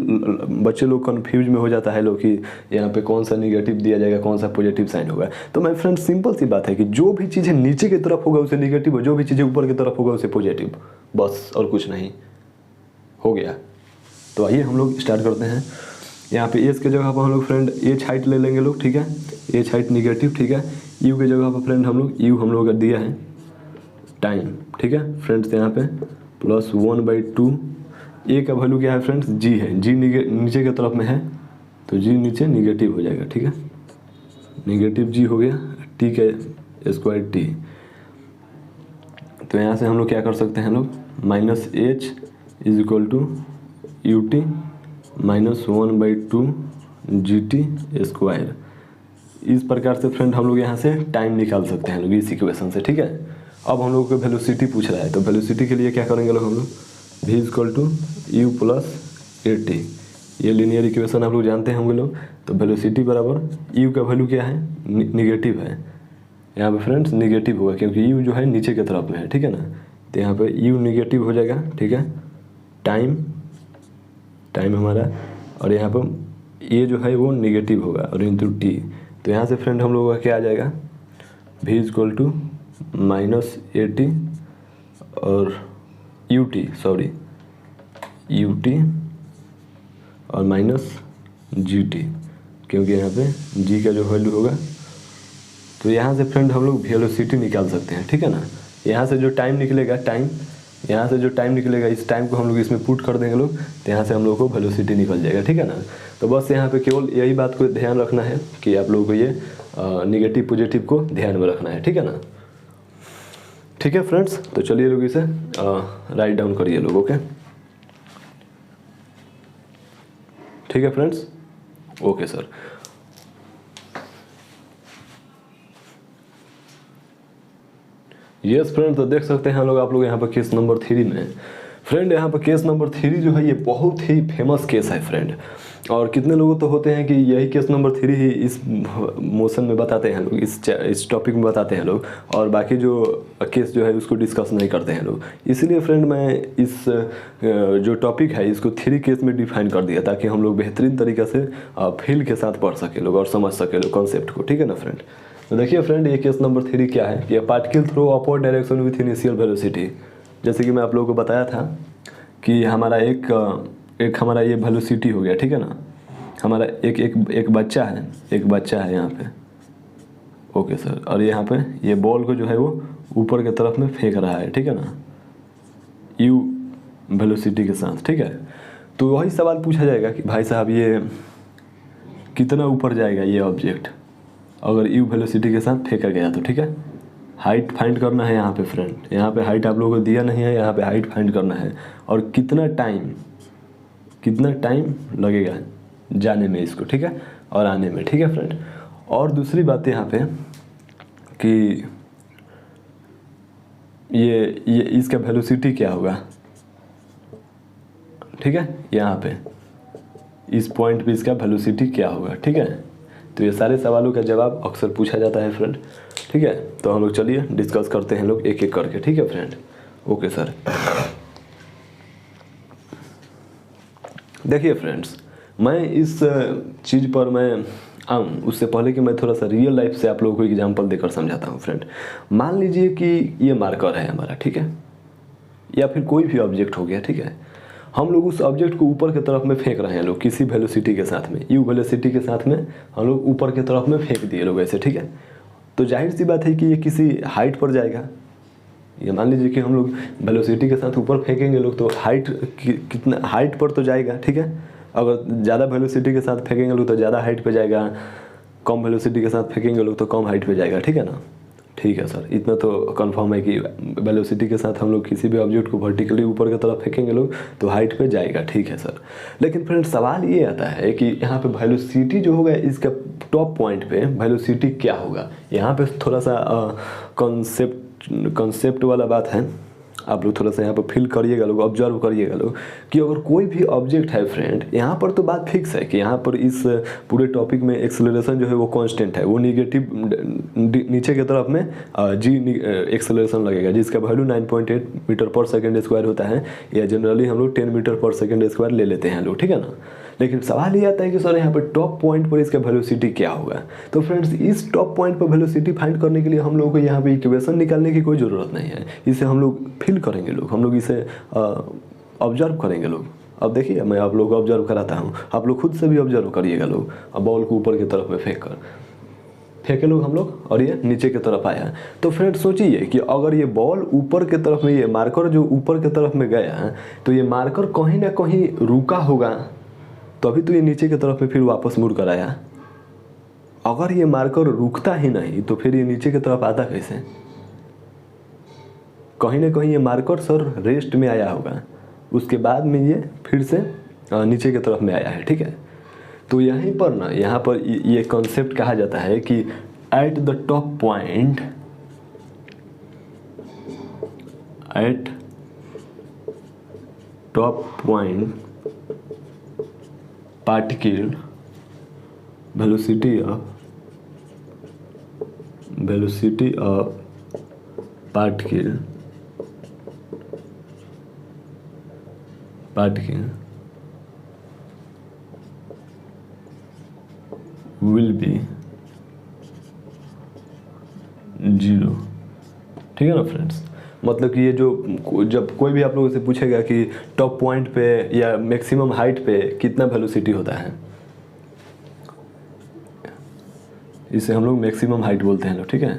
बच्चे लोग कंफ्यूज में हो जाता है लोग कि यहाँ पे कौन सा निगेटिव दिया जाएगा कौन सा पॉजिटिव साइन होगा। तो मैं फ्रेंड सिंपल सी बात है कि जो भी चीज़ें नीचे की तरफ होगा उसे निगेटिव और जो भी चीज़ें ऊपर की तरफ होगा उसे पॉजिटिव, बस और कुछ नहीं, हो गया। तो आइए हम लोग स्टार्ट करते हैं। यहाँ पे एच के जगह पर हम लोग फ्रेंड एच हाइट ले लेंगे लोग, ठीक है, एच हाइट निगेटिव, ठीक है। यू के जगह पर फ्रेंड हम लोग यू हम लोग का दिया है टाइम, ठीक है फ्रेंड्स, यहाँ पे प्लस 1/2। ए का वैल्यू क्या है फ्रेंड्स, जी है, जी नीचे की तरफ में है तो जी नीचे निगेटिव हो जाएगा, ठीक है, निगेटिव जी हो गया, टी का स्क्वायर टी। तो यहाँ से हम लोग क्या कर सकते हैं लोग, minus H is equal to U T minus 1/2 G T square. इस प्रकार से फ्रेंड हम लोग यहाँ से टाइम निकाल सकते हैं लोग इस इक्वेशन से, ठीक है। अब हम लोग को वेलोसिटी पूछ रहा है, तो वेलोसिटी के लिए क्या करेंगे लोग हम लोग, v equal to U plus A T, ये लीनियर इक्वेशन आप लोग जानते होंगे लोग। तो वेलोसिटी बराबर यू का वैल्यू क्या है, निगेटिव है, यहाँ पे फ्रेंड्स निगेटिव होगा क्योंकि यू जो है नीचे की तरफ में है, ठीक है ना। तो यहाँ पे यू निगेटिव हो जाएगा, ठीक है, टाइम हमारा, और यहाँ पर ये जो है वो निगेटिव होगा और इंटू टी। तो यहाँ से फ्रेंड हम लोगों का क्या आ जाएगा, v equal to minus A T और यू टी और माइनस जी टी, क्योंकि यहाँ पे g का जो वैल्यू होगा। तो यहाँ से फ्रेंड हम लोग वेलोसिटी निकाल सकते हैं, ठीक है ना। यहाँ से जो टाइम निकलेगा इस टाइम को हम लोग इसमें पुट कर देंगे लोग, तो यहाँ से हम लोग को वेलोसिटी निकल जाएगा, ठीक है ना। तो बस यहाँ पे केवल यही बात को ध्यान रखना है कि आप लोगों को ये निगेटिव पॉजिटिव को ध्यान में रखना है, ठीक है ना। ठीक है फ्रेंड्स, तो चलिए लोग इसे राइट डाउन करिए लोग। ओके, ठीक है friends, okay sir. Yes friend, तो देख सकते हैं हम लोग आप लोग यहाँ पर केस नंबर 3 में फ्रेंड, यहाँ पर केस नंबर 3 जो है ये बहुत ही फेमस केस है फ्रेंड। और कितने लोग तो होते हैं कि यही केस नंबर 3 ही इस मोशन में बताते हैं लोग, इस टॉपिक में बताते हैं लोग, और बाकी जो केस जो है उसको डिस्कस नहीं करते हैं लोग। इसलिए फ्रेंड मैं इस जो टॉपिक है इसको 3 केस में डिफाइन कर दिया ताकि हम लोग बेहतरीन तरीक़े से फील के साथ पढ़ सके लोग और समझ सके लोग कॉन्सेप्ट को, ठीक है ना फ्रेंड। तो देखिए फ्रेंड, ये केस नंबर 3 क्या है कि particle throw upward direction with initial velocity. जैसे कि मैं आप लोगों को बताया था कि हमारा एक हमारा ये वेलोसिटी हो गया, ठीक है ना। हमारा एक बच्चा है यहाँ पे, ओके सर, और यहाँ पे ये बॉल को जो है वो ऊपर की तरफ में फेंक रहा है, ठीक है ना, यू वेलोसिटी के साथ, ठीक है। तो वही सवाल पूछा जाएगा कि भाई साहब ये कितना ऊपर जाएगा ये ऑब्जेक्ट अगर यू वेलोसिटी के साथ फेंका गया तो, ठीक है। हाइट फाइंड करना है यहाँ पे फ्रेंड, यहाँ पे हाइट आप लोगों को दिया नहीं है, यहाँ पे हाइट फाइंड करना है और कितना टाइम लगेगा जाने में इसको, ठीक है। और आने में, ठीक है फ्रेंड। और दूसरी बात यहाँ पे कि ये इसका वेलोसिटी क्या होगा, ठीक है, यहाँ पे इस पॉइंट पे इसका वेलोसिटी क्या होगा, ठीक है। तो ये सारे सवालों का जवाब अक्सर पूछा जाता है फ्रेंड, ठीक है। तो हम लोग चलिए डिस्कस करते हैं लोग एक एक करके, ठीक है फ्रेंड। Okay sir. देखिए फ्रेंड्स, मैं इस चीज़ पर मैं आऊँ उससे पहले कि मैं थोड़ा सा रियल लाइफ से आप लोगों को एग्जांपल देकर समझाता हूँ फ्रेंड। मान लीजिए कि ये मार्कर है हमारा, ठीक है, या फिर कोई भी ऑब्जेक्ट हो गया, ठीक है। हम लोग उस ऑब्जेक्ट को ऊपर की तरफ में फेंक रहे हैं लोग किसी वेलोसिटी के साथ में, यू वेलोसिटी के साथ में हम लोग ऊपर की तरफ में फेंक दिए लोग ऐसे, ठीक है। तो जाहिर सी बात है कि ये किसी हाइट पर जाएगा। ये मान लीजिए कि हम लोग वेलोसिटी के साथ ऊपर फेंकेंगे लोग, तो हाइट कितना हाइट पर तो जाएगा, ठीक है। अगर ज़्यादा वेलोसिटी के साथ फेंकेंगे लोग तो ज़्यादा हाइट पे जाएगा, कम वेलोसिटी के साथ फेंकेंगे लोग तो कम हाइट पे जाएगा, ठीक है ना। ठीक है सर, इतना तो कंफर्म है कि वेलोसिटी के साथ हम लोग किसी भी ऑब्जेक्ट को वर्टिकली ऊपर की तरफ फेंकेंगे लोग तो हाइट पे जाएगा, ठीक है सर। लेकिन फ्रेंड सवाल ये आता है कि यहाँ पे वेलोसिटी जो होगा इसका टॉप पॉइंट पे वेलोसिटी क्या होगा। यहाँ पे थोड़ा सा कॉन्सेप्ट वाला बात है, आप लोग थोड़ा सा यहाँ पर फील करिएगा लोग, ऑब्जर्व करिएगा लोग कि अगर कोई भी ऑब्जेक्ट है फ्रेंड, यहाँ पर तो बात फिक्स है कि यहाँ पर इस पूरे टॉपिक में एक्सेलरेशन जो है वो कांस्टेंट है, वो निगेटिव नीचे की तरफ में जी एक्सेलरेशन लगेगा जिसका वैल्यू 9.8 मीटर पर सेकेंड स्क्वायर होता है, या जनरली हम लोग 10 मीटर पर सेकेंड स्क्वायर ले लेते हैं लोग, ठीक है ना। लेकिन सवाल ये आता है कि सर यहाँ पर टॉप पॉइंट पर इसका वेलोसिटी क्या होगा। तो फ्रेंड्स इस टॉप पॉइंट पर वेलोसिटी फाइंड करने के लिए हम लोगों को यहाँ पे इक्वेशन निकालने की कोई ज़रूरत नहीं है, इसे हम लोग फील करेंगे लोग, हम लोग इसे ऑब्जर्व करेंगे लोग। अब देखिए मैं आप लोग को ऑब्जर्व कराता हूँ, आप लोग खुद से भी ऑब्जर्व करिएगा लोग। अब बॉल को ऊपर की तरफ में फेंके लोग हम लोग और ये नीचे की तरफ आया। तो फ्रेंड सोचिए कि अगर ये बॉल ऊपर की तरफ में, ये मार्कर जो ऊपर की तरफ में गया तो ये मार्कर कहीं ना कहीं रुका होगा, तो अभी तो ये नीचे की तरफ में फिर वापस मुड़ कर आया। अगर ये मार्कर रुकता ही नहीं तो फिर ये नीचे की तरफ आता कैसे। कहीं ना कहीं ये मार्कर सर रेस्ट में आया होगा, उसके बाद में ये फिर से नीचे की तरफ में आया है, ठीक है। तो यहीं पर ना, यहाँ पर ये कॉन्सेप्ट कहा जाता है कि at the top point, eight top point particle velocity of particle will be 0, ठीक है ना फ्रेंड्स। मतलब कि ये जो जब कोई भी आप लोगों से पूछेगा कि टॉप पॉइंट पे या मैक्सिमम हाइट पे कितना वेलोसिटी होता है, इसे हम लोग मैक्सिमम हाइट बोलते हैं लोग, ठीक है।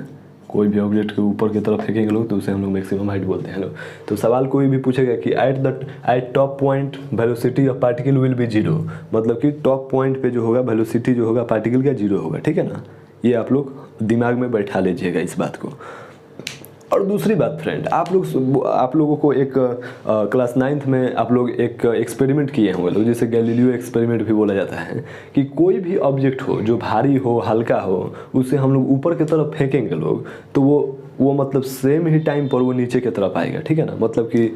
कोई भी ऑब्जेक्ट के ऊपर की तरफ फेंकेंगे लोग तो उसे हम लोग मैक्सिमम हाइट बोलते हैं लोग। तो सवाल कोई भी पूछेगा कि eight top point velocity of particle will be 0, मतलब कि टॉप पॉइंट पे जो होगा वेलोसिटी जो होगा पार्टिकल का 0 होगा, ठीक है ना। ये आप लोग दिमाग में बैठा लीजिएगा इस बात को। और दूसरी बात फ्रेंड, आप लोगों को एक क्लास 9th में आप लोग एक एक्सपेरिमेंट किए होंगे लोग, जिसे गैलीलियो एक्सपेरिमेंट भी बोला जाता है, कि कोई भी ऑब्जेक्ट हो जो भारी हो हल्का हो उसे हम लोग ऊपर की तरफ फेंकेंगे लोग तो वो मतलब सेम ही टाइम पर वो नीचे की तरफ आएगा, ठीक है ना। मतलब कि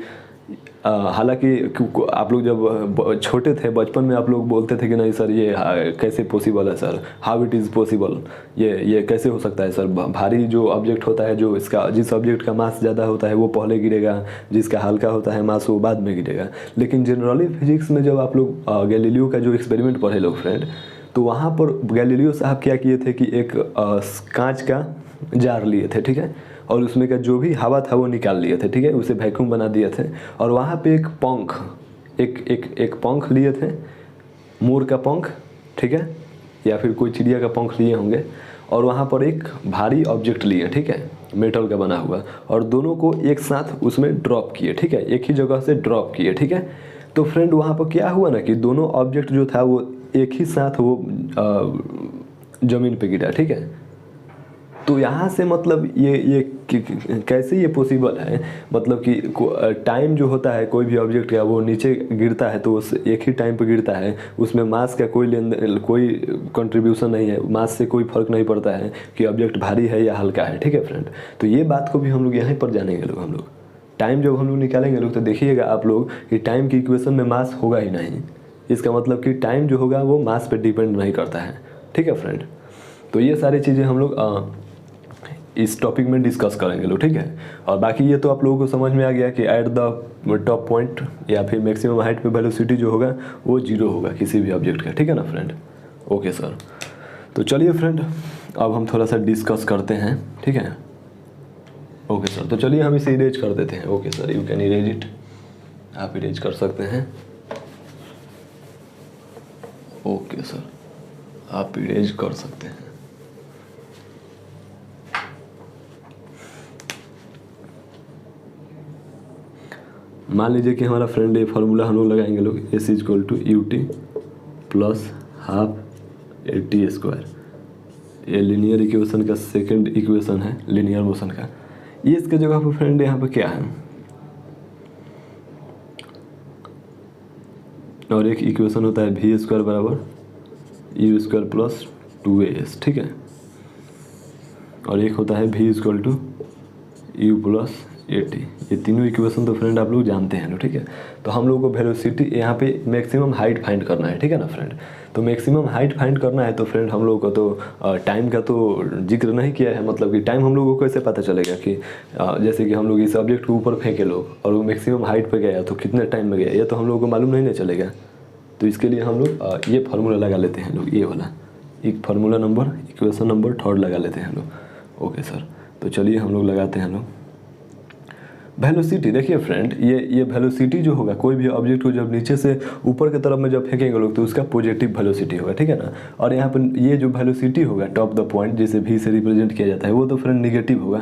हालांकि आप लोग जब छोटे थे बचपन में आप लोग बोलते थे कि नहीं सर ये कैसे पॉसिबल है sir, how it is possible, ये कैसे हो सकता है सर। भारी जो ऑब्जेक्ट होता है, जो जिस ऑब्जेक्ट का मास ज़्यादा होता है वो पहले गिरेगा, जिसका हल्का होता है मास वो बाद में गिरेगा। लेकिन जनरली फिजिक्स में जब आप लोग गैलीलियो का जो एक्सपेरिमेंट पढ़े लोग फ्रेंड, तो वहाँ पर गैलीलियो साहब क्या किए थे कि एक कांच का जार लिए थे, ठीक है, और उसमें का जो भी हवा था वो निकाल लिए थे, ठीक है, उसे वैक्यूम बना दिए थे। और वहाँ पे एक पंख, एक पंख लिए थे, मोर का पंख, ठीक है, या फिर कोई चिड़िया का पंख लिए होंगे, और वहाँ पर एक भारी ऑब्जेक्ट लिए, ठीक है, मेटल का बना हुआ, और दोनों को एक साथ उसमें ड्रॉप किए, ठीक है, एक ही जगह से ड्रॉप किए, ठीक है। तो फ्रेंड वहाँ पर क्या हुआ ना कि दोनों ऑब्जेक्ट जो था वो एक ही साथ वो ज़मीन पे गिरा, ठीक है। तो यहाँ से मतलब ये कैसे ये पॉसिबल है, मतलब कि टाइम जो होता है कोई भी ऑब्जेक्ट का वो नीचे गिरता है तो उस एक ही टाइम पे गिरता है, उसमें मास का कोई कंट्रीब्यूशन नहीं है, मास से कोई फर्क नहीं पड़ता है कि ऑब्जेक्ट भारी है या हल्का है। ठीक है फ्रेंड, तो ये बात को भी हम लोग यहीं पर जानेंगे हम लोग टाइम जब हम लोग निकालेंगे लोग, तो देखिएगा आप लोग कि टाइम की इक्वेशन में मास होगा ही नहीं। इसका मतलब कि टाइम जो होगा वो मास पे डिपेंड नहीं करता है। ठीक है फ्रेंड, तो ये सारी चीज़ें हम लोग इस टॉपिक में डिस्कस करेंगे लोग। ठीक है, और बाकी ये तो आप लोगों को समझ में आ गया कि एट द टॉप पॉइंट या फिर मैक्सिमम हाइट पे वेलोसिटी जो होगा वो 0 होगा किसी भी ऑब्जेक्ट का। ठीक है ना फ्रेंड, ओके सर। तो चलिए फ्रेंड, अब हम थोड़ा सा डिस्कस करते हैं। ठीक है, ओके सर। तो चलिए हम इसे इरेज कर देते हैं। Okay sir, you can erase it, आप इरेज कर सकते हैं। ओके सर, आप इरेज कर सकते हैं। मान लीजिए कि हमारा फ्रेंड ये फार्मूला हम लोग लगाएंगे लोग, S is equal to U T plus half A T square. ये लीनियर इक्वेशन का सेकंड इक्वेशन है, लीनियर मोशन का। ये इसके जगह पर फ्रेंड यहाँ पे क्या है, और एक इक्वेशन होता है वी स्क्वायर बराबर यू स्क्वायर प्लस 2as। ठीक है, और एक होता है V equal to U plus A T. ये तीनों इक्वेशन तो फ्रेंड आप लोग जानते हैं। ठीक है, तो हम लोग को वेलोसिटी यहाँ पे मैक्सिमम हाइट फाइंड करना है। ठीक है ना फ्रेंड, तो मैक्सिमम हाइट फाइंड करना है तो फ्रेंड हम लोग को तो टाइम का तो जिक्र नहीं किया है। मतलब कि टाइम हम लोगों को कैसे पता चलेगा कि जैसे कि हम लोग इस ऑब्जेक्ट को ऊपर फेंके लोग और वो मैक्सिमम हाइट पर गया तो कितने टाइम में गया, ये तो हम लोग को मालूम नहीं ना चलेगा। तो इसके लिए हम लोग ये फार्मूला लगा लेते हैं लोग, ये वाला एक फार्मूला नंबर इक्वेशन नंबर 3 लगा लेते हैं लोग। ओके सर, तो चलिए हम लोग लगाते हैं लोग वेलोसिटी। देखिए फ्रेंड, ये वेलोसिटी जो होगा कोई भी ऑब्जेक्ट को जब नीचे से ऊपर की तरफ में जब फेंकेंगे लोग तो उसका पॉजिटिव वेलोसिटी होगा। ठीक है ना, और यहाँ पर ये जो वेलोसिटी होगा टॉप द पॉइंट जिसे v से रिप्रेजेंट किया जाता है वो तो फ्रेंड निगेटिव होगा।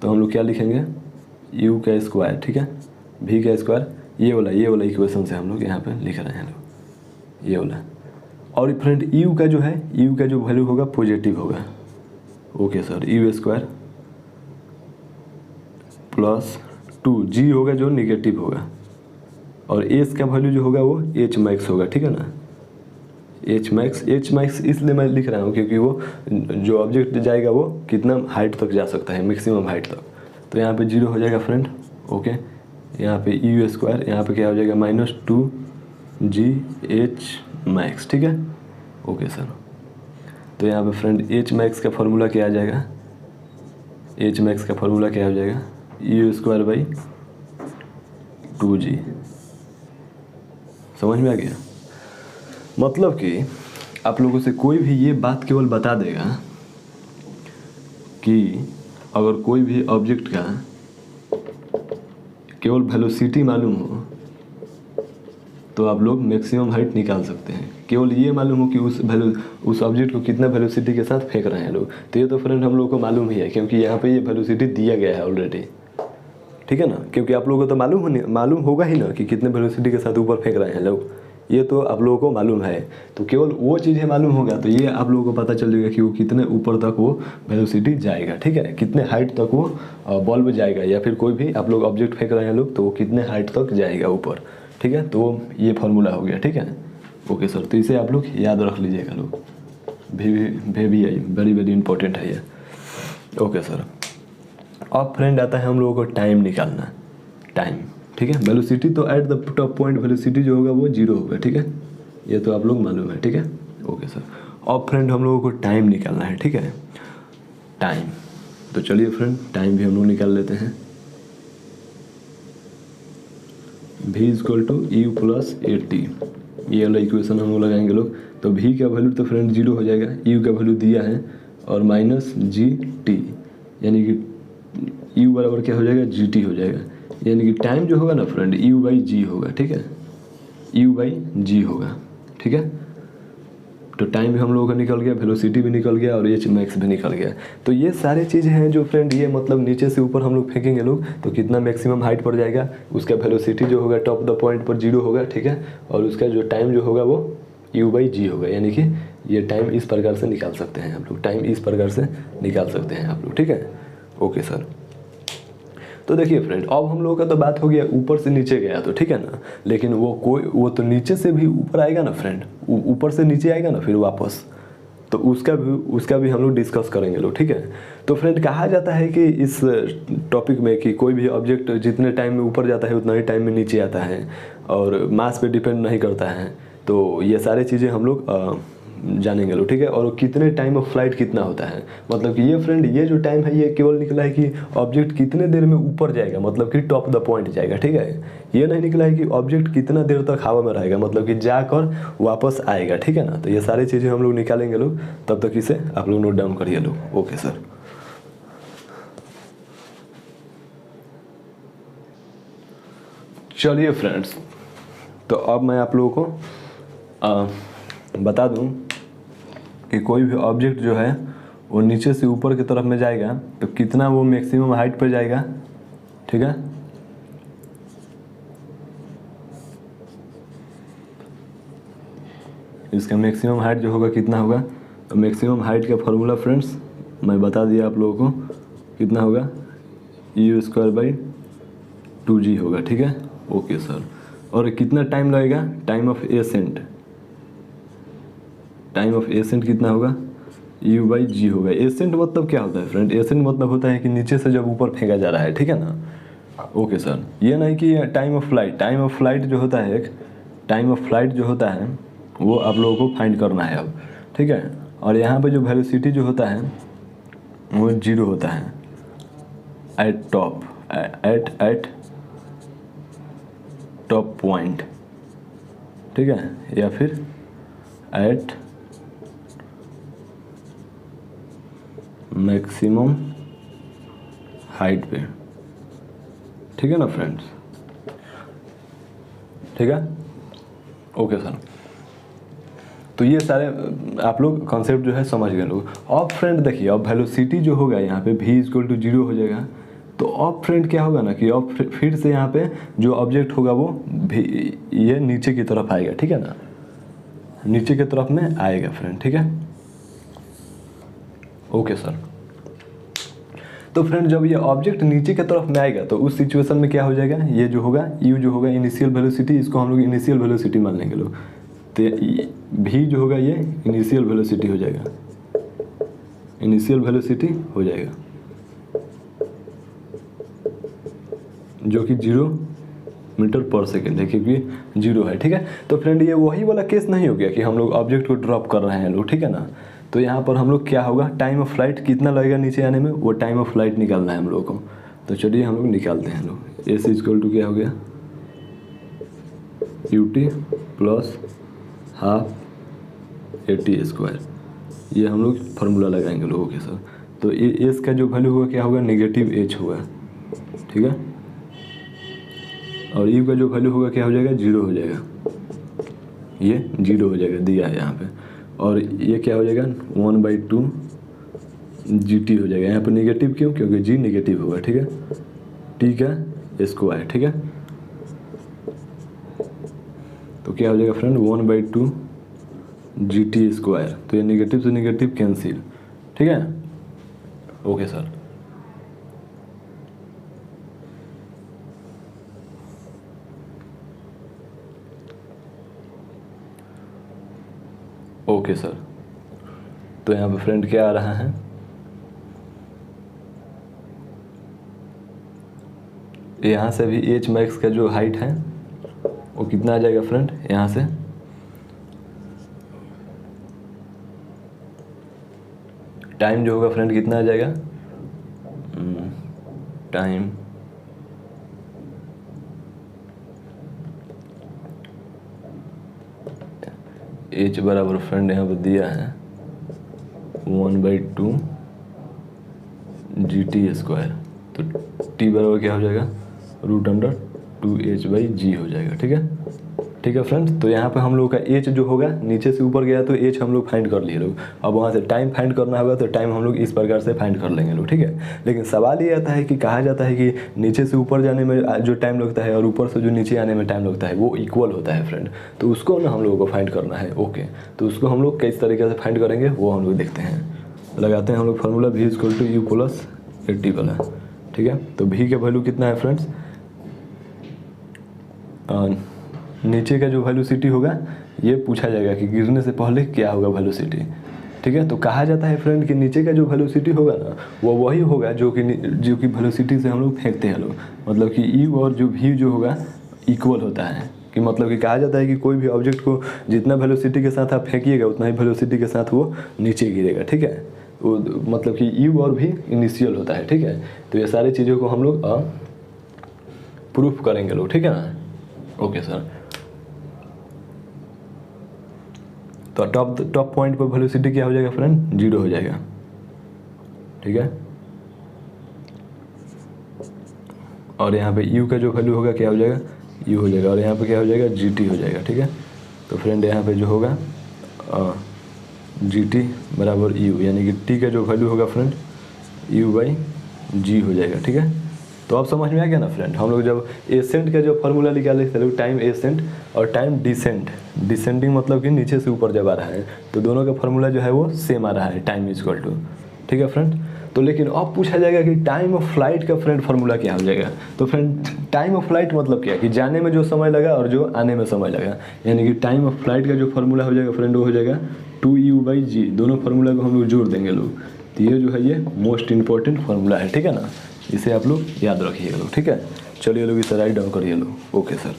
तो हम लोग क्या लिखेंगे, u का स्क्वायर। ठीक है, v का स्क्वायर, ये वाला इक्वेशन से हम लोग यहाँ पर लिख रहे हैं लोग, ये वाला। और फ्रेंड u का जो है, u का जो वैल्यू होगा पॉजिटिव होगा। Okay sir, u square plus 2g होगा जो निगेटिव होगा, और एस का वैल्यू जो होगा वो एच मैक्स होगा। ठीक है ना, एच मैक्स इसलिए मैं लिख रहा हूँ क्योंकि वो जो ऑब्जेक्ट जाएगा वो कितना हाइट तक जा सकता है, मैक्सिमम हाइट तक। तो यहाँ पे 0 हो जाएगा फ्रेंड। ओके, यहाँ पे यू स्क्वायर, यहाँ पे क्या हो जाएगा -2gh मैक्स। ठीक है, ओके सर। तो यहाँ पे फ्रेंड एच मैक्स का फार्मूला क्या आ जाएगा, एच मैक्स का फार्मूला क्या हो जाएगा, यू स्क्वायर बाई 2g। समझ में आ गया। मतलब कि आप लोगों से कोई भी ये बात केवल बता देगा कि अगर कोई भी ऑब्जेक्ट का केवल वेलोसिटी मालूम हो तो आप लोग मैक्सिमम हाइट निकाल सकते हैं। केवल ये मालूम हो कि उस ऑब्जेक्ट को कितना वेलोसिटी के साथ फेंक रहे हैं लोग, तो ये तो फ्रेंड हम लोग को मालूम ही है क्योंकि यहाँ पे ये वेलोसिटी दिया गया है ऑलरेडी। ठीक है ना, क्योंकि आप लोगों को तो मालूम होगा ही ना कि कितने वेलोसिटी के साथ ऊपर फेंक रहे हैं लोग, ये तो आप लोगों को मालूम है। तो केवल वो चीज़ें मालूम होगा तो ये आप लोगों को पता चल जाएगा कि वो कितने ऊपर तक वो वेलोसिटी जाएगा। ठीक है, कितने हाइट तक वो बल्ब जाएगा, या फिर कोई भी आप लोग ऑब्जेक्ट फेंक रहे हैं लोग तो वो कितने हाइट तक जाएगा ऊपर। ठीक है, तो ये फार्मूला हो गया। ठीक है, ओके सर। तो इसे आप लोग याद रख लीजिएगा लोग, वेरी वेरी इंपॉर्टेंट है ये। ओके सर, अब फ्रेंड आता है हम लोगों को टाइम निकालना, टाइम। ठीक है, वेलोसिटी तो at the top point velocity जो होगा वो 0 होगा। ठीक है, ये तो आप लोग मालूम है। ठीक है, ओके सर। अब फ्रेंड हम लोगों को टाइम निकालना है। ठीक है, टाइम। तो चलिए फ्रेंड टाइम भी हम लोग निकाल लेते हैं। v equal to U plus A T, ये वाला इक्वेशन हम लोग लगाएंगे लोग। तो v का वैल्यू तो फ्रेंड 0 हो जाएगा, u का वैल्यू दिया है और -gt, यानी कि u बराबर क्या हो जाएगा, gt हो जाएगा। यानी कि टाइम जो होगा ना फ्रेंड u/g होगा। ठीक है, u/g होगा। ठीक है, तो टाइम भी हम लोगों का निकल गया, वेलोसिटी भी निकल गया और एच मैक्स भी निकल गया। तो ये सारे चीज़ें हैं जो फ्रेंड ये मतलब नीचे से ऊपर हम लोग फेंकेंगे लोग तो कितना मैक्सिमम हाइट पर जाएगा, उसका वेलोसिटी जो होगा टॉप द पॉइंट पर 0 होगा। ठीक है, और उसका जो टाइम जो होगा वो u/g होगा, यानी कि ये टाइम इस प्रकार से निकाल सकते हैं आप लोग, टाइम इस प्रकार से निकाल सकते हैं आप लोग, ठीक है। ओके सर, तो देखिए फ्रेंड, अब हम लोगों का तो बात हो गया ऊपर से नीचे गया तो, ठीक है ना, लेकिन वो तो नीचे से भी ऊपर आएगा ना फ्रेंड, ऊपर से नीचे आएगा ना फिर वापस, तो उसका भी हम लोग डिस्कस करेंगे लोग, ठीक है। तो फ्रेंड, कहा जाता है कि इस टॉपिक में कि कोई भी ऑब्जेक्ट जितने टाइम में ऊपर जाता है उतना ही टाइम में नीचे आता है, और मास पे डिपेंड नहीं करता है। तो ये सारी चीज़ें हम लोग जानेंगे लोग, ठीक है। और कितने टाइम ऑफ फ्लाइट कितना होता है, मतलब कि ये फ्रेंड, ये जो टाइम है ये केवल निकला है कि ऑब्जेक्ट कितने देर में ऊपर जाएगा, मतलब कि टॉप द पॉइंट जाएगा, ठीक है। ये नहीं निकला है कि ऑब्जेक्ट कितना देर तक हवा में रहेगा, मतलब कि जाकर वापस आएगा, ठीक है ना। तो ये सारी चीज़ें हम लोग निकालेंगे लोग, तब तक इसे आप लोग नोट डाउन करिए लोग। ओके सर, चलिए फ्रेंड्स, तो अब मैं आप लोगों को बता दूं कि कोई भी ऑब्जेक्ट जो है वो नीचे से ऊपर की तरफ में जाएगा तो कितना वो मैक्सिमम हाइट पर जाएगा, ठीक है। इसका मैक्सिमम हाइट जो होगा कितना होगा, तो मैक्सिमम हाइट का फॉर्मूला फ्रेंड्स मैं बता दिया आप लोगों को, कितना होगा, u²/2g होगा, ठीक है। ओके सर, और कितना टाइम लगेगा, time of accent, time of accent कितना होगा, u/g होगा। एसेंट मतलब क्या होता है फ्रेंड, एसेंट मतलब होता है कि नीचे से जब ऊपर फेंका जा रहा है, ठीक है ना। ओके सर, ये नहीं कि time of flight, time of flight जो होता है, एक टाइम ऑफ फ्लाइट जो होता है वो आप लोगों को फाइंड करना है अब, ठीक है। और यहाँ पे जो वेलोसिटी जो होता है वो 0 होता है eight top, eight top point, ठीक है, या फिर एट मैक्सिमम हाइट पे, ठीक है ना फ्रेंड्स, ठीक है। ओके सर, तो ये सारे आप लोग कॉन्सेप्ट जो है समझ गए लोग। अब फ्रेंड देखिए, अब वेलोसिटी जो होगा यहाँ पे v=0 हो जाएगा, तो अब फ्रेंड क्या होगा ना कि अब फिर से यहाँ पे जो ऑब्जेक्ट होगा वो ये नीचे की तरफ आएगा, ठीक है ना, नीचे की तरफ में आएगा फ्रेंड, ठीक है। ओके सर, तो फ्रेंड जब ये ऑब्जेक्ट नीचे की तरफ में आएगा तो उस सिचुएशन में क्या हो जाएगा, ये जो होगा u जो होगा इनिशियल वेलोसिटी, इसको हम लोग इनिशियल वेलोसिटी मान लेंगे लोग, तो v जो होगा ये इनिशियल वेलोसिटी हो जाएगा, इनिशियल वेलोसिटी हो जाएगा, जो कि 0 मीटर पर सेकेंड है, क्योंकि 0 है, ठीक है। तो फ्रेंड ये वही वाला केस नहीं हो गया कि हम लोग ऑब्जेक्ट को ड्रॉप कर रहे हैं लोग, ठीक है ना। तो यहाँ पर हम लोग क्या होगा, टाइम ऑफ फ्लाइट कितना लगेगा नीचे आने में, वो टाइम ऑफ फ्लाइट निकालना है हम लोग को। तो चलिए हम लोग निकालते हैं लोग, एस इक्वल टू क्या हो गया, ut प्लस हाफ at², ये हम लोग फार्मूला लगाएंगे लोगों के साथ। तो एस का जो वैल्यू होगा क्या होगा, -h होगा, ठीक है। और यू का जो वैल्यू होगा क्या हो जाएगा, 0 हो जाएगा, ये 0 हो जाएगा, दिया है यहाँ पे। और ये क्या हो जाएगा, 1/2 gt हो जाएगा। यहाँ पर नेगेटिव क्यों, क्योंकि g नेगेटिव होगा, ठीक है, t का स्क्वायर, ठीक है। तो क्या हो जाएगा फ्रेंड, 1/2 gt², तो ये नेगेटिव से नेगेटिव कैंसिल, ठीक है। ओके सर, ओके सर, तो यहाँ पे फ्रेंड क्या आ रहा है, यहाँ से भी एच मैक्स का जो हाइट है वो कितना आ जाएगा फ्रेंड, यहाँ से टाइम जो होगा फ्रेंड कितना आ जाएगा, टाइम एच बराबर फ्रेंड यहाँ पर दिया है 1/2 gt², तो t बराबर क्या हो जाएगा, √2h/g हो जाएगा, ठीक है, ठीक ठीक है फ्रेंड्स। तो यहाँ पे हम लोग का एच जो होगा नीचे से ऊपर गया तो एच हम लोग फाइंड कर लिए लोग। अब वहाँ से टाइम फाइंड करना होगा तो टाइम हम लोग इस प्रकार से फाइंड कर लेंगे लोग, ठीक है। लेकिन सवाल ये आता है कि कहा जाता है कि नीचे से ऊपर जाने में जो टाइम लगता है और ऊपर से जो नीचे आने में टाइम लगता है वो इक्वल होता है फ्रेंड। तो उसको ना हम लोगों को फाइंड करना है। ओके, तो उसको हम लोग किस तरीके से फाइंड करेंगे वो हम लोग देखते हैं। लगाते हैं हम लोग formula v equal to U plus 80 वाला, ठीक है। तो v का वैल्यू कितना है फ्रेंड्स, नीचे का जो वेलोसिटी होगा ये पूछा जाएगा कि गिरने से पहले क्या होगा वेलोसिटी, ठीक है। तो कहा जाता है फ्रेंड कि नीचे का जो वेलोसिटी होगा ना वो वही होगा जो कि वेलोसिटी से हम लोग फेंकते हैं लोग, मतलब कि यू और जो v जो होगा इक्वल होता है। कि मतलब कि कहा जाता है कि कोई भी ऑब्जेक्ट को जितना वेलोसिटी के साथ आप फेंकिएगा उतना ही वेलोसिटी के साथ वो नीचे गिरेगा, ठीक है। वो मतलब कि यू और भी इनिशियल होता है, ठीक है। तो ये सारी चीज़ों को हम लोग प्रूफ करेंगे लोग, ठीक है ना। ओके सर, तो टॉप पॉइंट पर वेलोसिटी क्या हो जाएगा फ्रेंड, 0 हो जाएगा, ठीक है। और यहाँ पे u का जो वैल्यू होगा क्या हो जाएगा, u हो जाएगा। और यहाँ पे क्या हो जाएगा, gt हो जाएगा, ठीक है। तो फ्रेंड यहाँ पे जो होगा gt बराबर u, यानी कि t का जो वैल्यू होगा फ्रेंड u/g हो जाएगा, ठीक है। तो अब समझ में आ गया ना फ्रेंड। हम लोग जब एसेंट का जो फार्मूला निकाले थे टाइम एसेंट और टाइम डिसेंट, डिसेंडिंग मतलब कि नीचे से ऊपर जब आ रहा है तो दोनों का फार्मूला जो है वो सेम आ रहा है, टाइम इक्वल टू, ठीक है फ्रेंड। तो लेकिन अब पूछा जाएगा कि टाइम ऑफ फ्लाइट का फ्रेंड फार्मूला क्या हो जाएगा। तो फ्रेंड टाइम ऑफ फ्लाइट मतलब क्या है कि जाने में जो समय लगा और जो आने में समय लगा, यानी कि टाइम ऑफ फ्लाइट का जो फार्मूला हो जाएगा फ्रेंड वो हो जाएगा 2u/g। दोनों फार्मूला को हम लोग जोड़ देंगे लोग। तो ये जो है ये मोस्ट इंपॉर्टेंट फार्मूला है, ठीक है ना। इसे आप लोग याद रखिएगा लोग, ठीक है। चलिए लोग इसे राइट डाउन करिए लोग। ओके सर,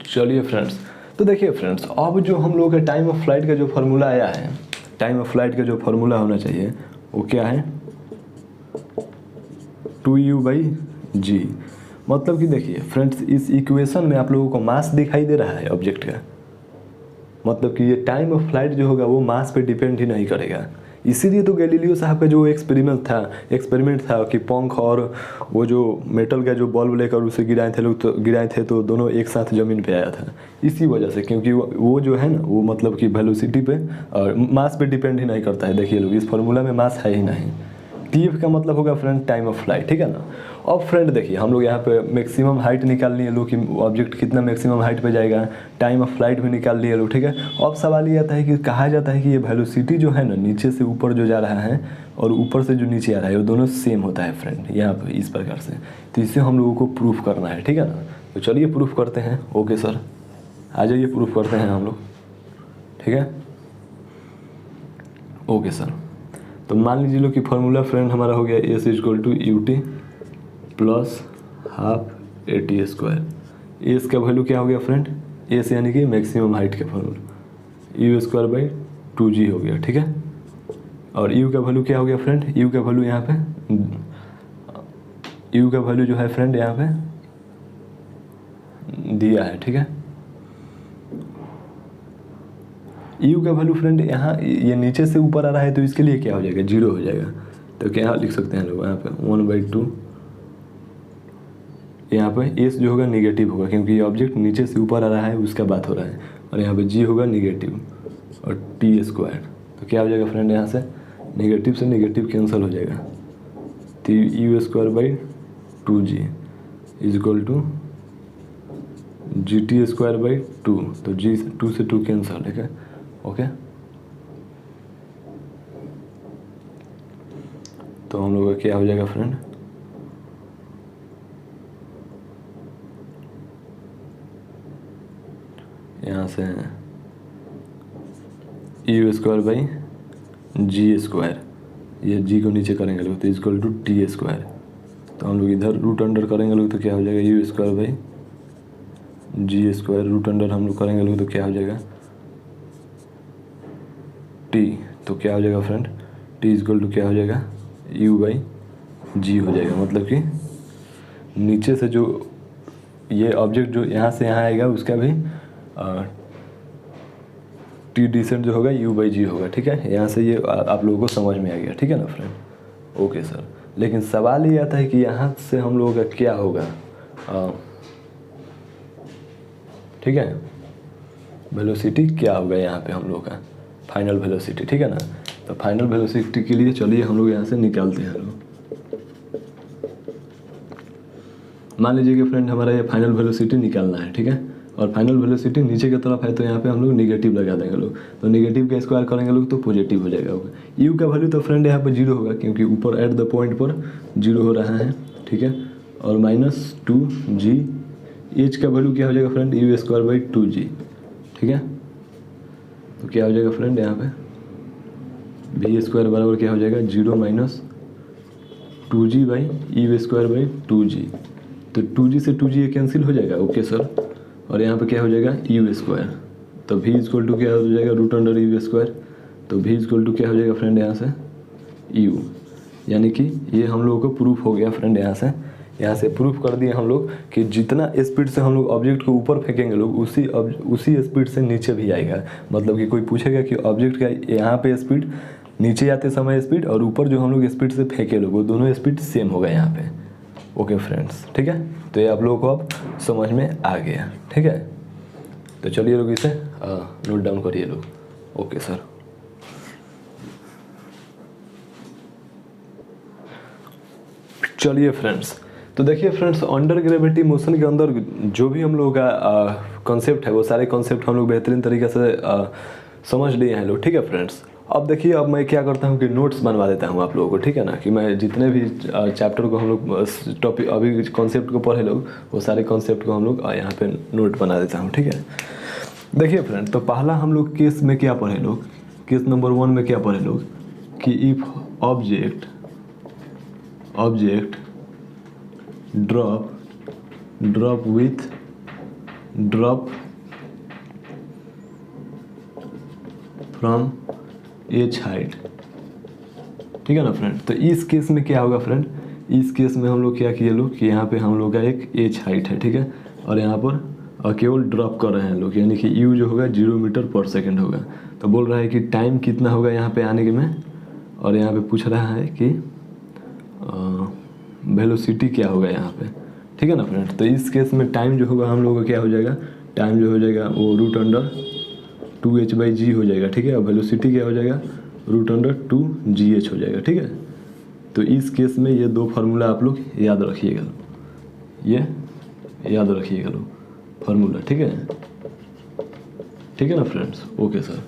चलिए फ्रेंड्स। तो देखिए फ्रेंड्स, अब जो हम लोग का टाइम ऑफ फ्लाइट का जो फार्मूला आया है, टाइम ऑफ फ्लाइट का जो फार्मूला होना चाहिए वो क्या है, 2u/g। मतलब कि देखिए फ्रेंड्स, इस इक्वेशन में आप लोगों को मास दिखाई दे रहा है ऑब्जेक्ट का, मतलब कि ये टाइम ऑफ फ्लाइट जो होगा वो मास पे डिपेंड ही नहीं करेगा। इसीलिए तो गैलीलियो साहब का जो एक्सपेरिमेंट था कि पंख और वो जो मेटल का जो बल्ब लेकर उसे गिराए थे तो दोनों एक साथ ज़मीन पे आया था। इसी वजह से, क्योंकि वो जो है ना वो मतलब कि वेलोसिटी पे और मास पे डिपेंड ही नहीं करता है। देखिए लोग, इस फार्मूला में मास है ही नहीं। TF का मतलब होगा फ्रेंड टाइम ऑफ फ्लाइट, ठीक है ना। अब फ्रेंड देखिए, हम लोग यहाँ पे मैक्सिमम हाइट निकाल लिए लोग कि ऑब्जेक्ट कितना मैक्सिमम हाइट पे जाएगा, टाइम ऑफ फ्लाइट भी निकाल लिए लोग, ठीक है। अब सवाल ये आता है कि कहा जाता है कि ये वेलोसिटी जो है ना नीचे से ऊपर जो जा रहा है और ऊपर से जो नीचे आ रहा है वो दोनों सेम होता है फ्रेंड, यहाँ पे इस प्रकार से। तो इसे हम लोगों को प्रूफ करना है, ठीक है ना। तो चलिए प्रूफ करते हैं। ओके सर, आ जाइए प्रूफ करते हैं हम लोग, ठीक है। ओके सर, तो मान लीजिए लोग कि फार्मूला फ्रेंड हमारा हो गया S = ut plus half AT²। S का वैल्यू क्या हो गया फ्रेंड, एस यानी कि मैक्सिमम हाइट का फार्मूला u²/2g हो गया, ठीक है। और u का वैल्यू क्या हो गया फ्रेंड, u का वैल्यू यहाँ पे u का वैल्यू जो है फ्रेंड यहाँ पे दिया है, ठीक है। u का वैल्यू फ्रेंड यहाँ ये नीचे से ऊपर आ रहा है तो इसके लिए क्या हो जाएगा, 0 हो जाएगा। तो क्या लिख सकते हैं लोग यहाँ पे 1/2, यहाँ पे s जो होगा निगेटिव होगा क्योंकि ये ऑब्जेक्ट नीचे से ऊपर आ रहा है उसका बात हो रहा है, और यहाँ पे g होगा निगेटिव और t²। तो क्या हो जाएगा फ्रेंड, यहाँ से निगेटिव से निगेटिव कैंसिल हो जाएगा। तो u²/2g = gt²/2। तो g 2 से 2 कैंसिल, ठीक है। ओके, तो हम लोग का क्या हो जाएगा फ्रेंड, यहाँ से u²/g², ये g को नीचे करेंगे लोग तो = t²। तो हम लोग इधर रूट अंडर करेंगे लोग तो क्या हो जाएगा u²/g², रूट अंडर हम लोग करेंगे लोग तो क्या हो जाएगा t। तो क्या हो जाएगा फ्रेंड, t = क्या हो जाएगा u/g हो जाएगा। मतलब कि नीचे से जो ये ऑब्जेक्ट जो यहाँ से यहाँ आएगा उसका भी t डिसेंट जो होगा u/g होगा, ठीक है। यहाँ से ये आप लोगों को समझ में आ गया, ठीक है ना फ्रेंड। ओके सर, लेकिन सवाल ये आता है कि यहाँ से हम लोगों का क्या होगा, ठीक है, वेलोसिटी क्या होगा यहाँ पे हम लोग का, फाइनल वेलोसिटी, ठीक है ना। तो फाइनल वेलोसिटी के लिए चलिए हम लोग यहाँ से निकालते हैं लोग। मान लीजिए कि फ्रेंड हमारा ये फाइनल वेलोसिटी निकालना है, ठीक है, और फाइनल वेलोसिटी नीचे की तरफ है, तो यहाँ पे हम लोग निगेटिव लगा देंगे लोग। तो निगेटिव का स्क्वायर करेंगे लोग तो पॉजिटिव हो जाएगा। यू का वैल्यू तो फ्रेंड यहाँ पे जीरो होगा, क्योंकि ऊपर एट द पॉइंट पर जीरो हो रहा है, ठीक है। और -2g, एच का वैल्यू क्या हो जाएगा friend, you square by 2g, ठीक है। तो क्या हो जाएगा फ्रेंड यहाँ पे वी स्क्वायर बराबर क्या हो जाएगा 0 - 2g by you square by 2g। तो 2g से 2g ये कैंसिल हो जाएगा, ओके सर। और यहाँ पे क्या हो जाएगा यू स्क्वायर, तो v इक्वल टू क्या हो जाएगा √यू स्क्वायर। तो v इक्वल टू क्या हो जाएगा फ्रेंड यहाँ से u, यानी कि ये हम लोगों को प्रूफ हो गया फ्रेंड। यहाँ से प्रूफ कर दिए हम लोग कि जितना स्पीड से हम लोग ऑब्जेक्ट को ऊपर फेंकेंगे लोग, उसी स्पीड से नीचे भी आएगा। मतलब कि कोई पूछेगा कि ऑब्जेक्ट का यहाँ पे स्पीड, नीचे आते समय स्पीड, और ऊपर जो हम लोग स्पीड से फेंके लोग, वो दोनों स्पीड सेम होगा यहाँ पे। ओके फ्रेंड्स, ठीक है। तो ये आप लोगों को अब समझ में आ गया, ठीक है। तो चलिए लोग इसे नोट डाउन करिए लोग। Okay sir. चलिए फ्रेंड्स, तो देखिए फ्रेंड्स, अंडर ग्रेविटी मोशन के अंदर जो भी हम लोगों का कॉन्सेप्ट है, वो सारे कॉन्सेप्ट हम लोग बेहतरीन तरीके से समझ लिए हैं लोग, ठीक है फ्रेंड्स। अब देखिए, अब मैं क्या करता हूँ कि नोट्स बनवा देता हूँ आप लोगों को, ठीक है ना, कि मैं जितने भी चैप्टर को हम लोग टॉपिक अभी कॉन्सेप्ट को पढ़े लोग, वो सारे कॉन्सेप्ट को हम लोग यहाँ पे नोट बना देता हूँ, ठीक है। देखिए फ्रेंड, तो पहला हम लोग केस में क्या पढ़े लोग, केस नंबर 1 में क्या पढ़े लोग कि if object drop from H height, ठीक है ना फ्रेंड। तो इस केस में क्या होगा फ्रेंड, इस केस में हम लोग क्या किए लोग कि यहाँ पे हम लोग का एक एच हाइट है, ठीक है, और यहाँ पर केवल ड्रॉप कर रहे हैं लोग, यानी कि यू जो होगा 0 मीटर पर सेकेंड होगा। तो बोल रहा है कि टाइम कितना होगा यहाँ पे आने के में, और यहाँ पे पूछ रहा है कि वेलोसिटी क्या होगा यहाँ पे, ठीक है ना फ्रेंड। तो इस केस में टाइम जो होगा हम लोगों का क्या हो जाएगा, टाइम जो हो जाएगा वो √2h/g हो जाएगा, ठीक है। और वेलोसिटी क्या हो जाएगा √2gh हो जाएगा, ठीक है। तो इस केस में ये दो फार्मूला आप लोग याद रखिएगा, ये याद रखिएगा लोग फार्मूला, ठीक है ना फ्रेंड्स। Okay sir.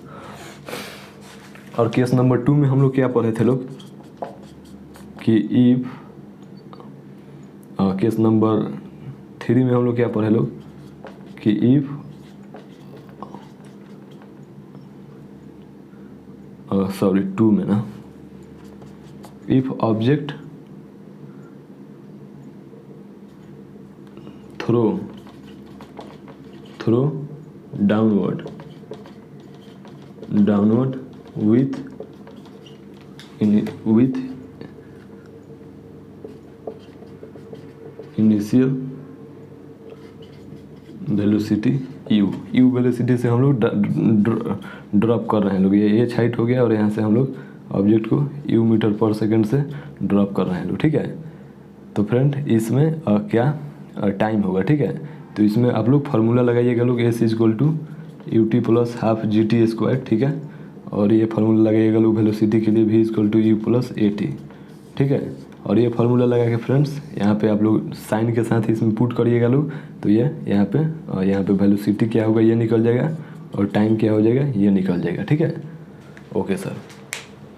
और केस नंबर 2 में हम लोग क्या पढ़े थे लोग कि इफ, केस नंबर 3 में हम लोग क्या पढ़े लोग कि इफ सॉरी 2 में ना, if object throw downward with initial velocity U velocity से हम लोग ड्रॉप कर रहे हैं लोग, ये एच हाइट हो गया, और यहाँ से हम लोग ऑब्जेक्ट को यू मीटर पर सेकेंड से ड्रॉप कर रहे हैं लोग, ठीक है। तो फ्रेंड इसमें क्या टाइम होगा, ठीक है। तो इसमें आप लोग फार्मूला लगाइएगा लोग, s = ut + ½ gt², ठीक है। और ये फार्मूला लगाइएगा लोग वेलोसिटी के लिए, v = u + at, ठीक है। और ये फार्मूला लगा के फ्रेंड्स यहाँ पे आप लोग साइन के साथ इसमें पुट करिएगा लोग, तो ये यहाँ पे वेलोसिटी क्या होगा ये निकल जाएगा, और टाइम क्या हो जाएगा ये निकल जाएगा, ठीक है। Okay sir.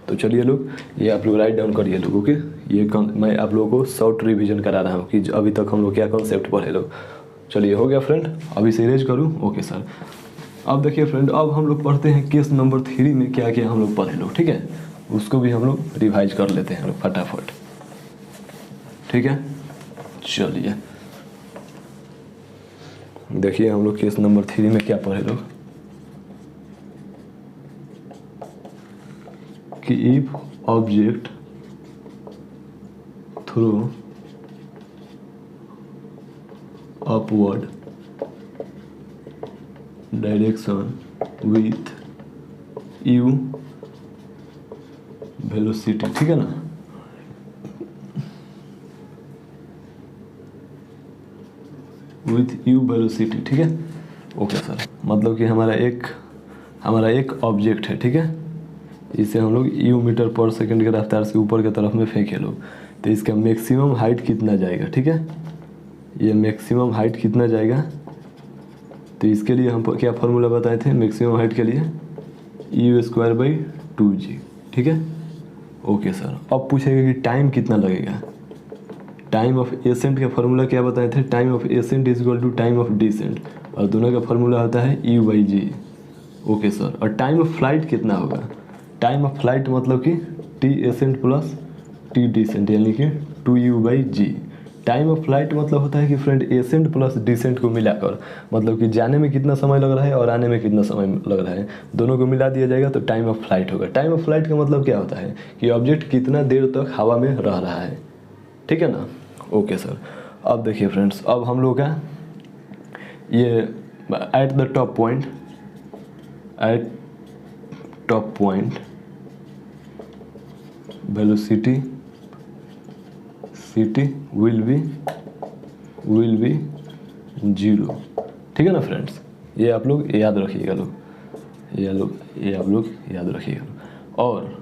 तो चलिए लोग, ये आप लोग राइट डाउन करिए लोग, ओके। ये मैं आप लोगों को शॉर्ट रिवीजन करा रहा हूँ कि अभी तक हम लोग क्या कॉन्सेप्ट पढ़े लोग। चलिए हो गया फ्रेंड, अभी से इरेज करूँ, ओके सर। अब देखिए फ्रेंड, अब हम लोग पढ़ते हैं केस नंबर 3 में क्या क्या हम लोग पढ़े लोग, ठीक है। उसको भी हम लोग रिवाइज कर लेते हैं लोग फटाफट, ठीक है। चलिए देखिए हम लोग केस नंबर 3 में क्या पढ़े लोग कि if object through upward direction with you velocity, ठीक है ना। विथ यू वेलोसिटी, ठीक है। ओके सर, मतलब कि हमारा एक ऑब्जेक्ट है, ठीक है, इसे हम लोग यू मीटर पर सेकंड के रफ्तार से ऊपर की तरफ में फेंके लोग, तो इसका मैक्सिमम हाइट कितना जाएगा, ठीक है, ये मैक्सिमम हाइट कितना जाएगा, तो इसके लिए हम क्या फार्मूला बताए थे मैक्सिमम हाइट के लिए, u²/2g, ठीक है। ओके सर, अब पूछेगा कि टाइम कितना लगेगा। टाइम ऑफ एसेंट का फार्मूला क्या बताए थे, time of ascent is equal to time of descent, और दोनों का फार्मूला होता है u/g। ओके सर, और टाइम ऑफ फ्लाइट कितना होगा, टाइम ऑफ फ्लाइट मतलब कि T ascent plus T descent, यानी कि 2u/g। टाइम ऑफ फ्लाइट मतलब होता है कि फ्रेंड एसेंट प्लस डिसेंट को मिलाकर, मतलब कि जाने में कितना समय लग रहा है और आने में कितना समय लग रहा है, दोनों को मिला दिया जाएगा तो टाइम ऑफ फ्लाइट होगा। टाइम ऑफ फ्लाइट का मतलब क्या होता है कि ऑब्जेक्ट कितना देर तक हवा में रह रहा है, ठीक है ना। ओके सर, अब देखिए फ्रेंड्स, अब हम लोग का ये at the top point velocity will be 0, ठीक है ना फ्रेंड्स, ये आप लोग याद रखिएगा ये आप लोग याद रखिएगा। और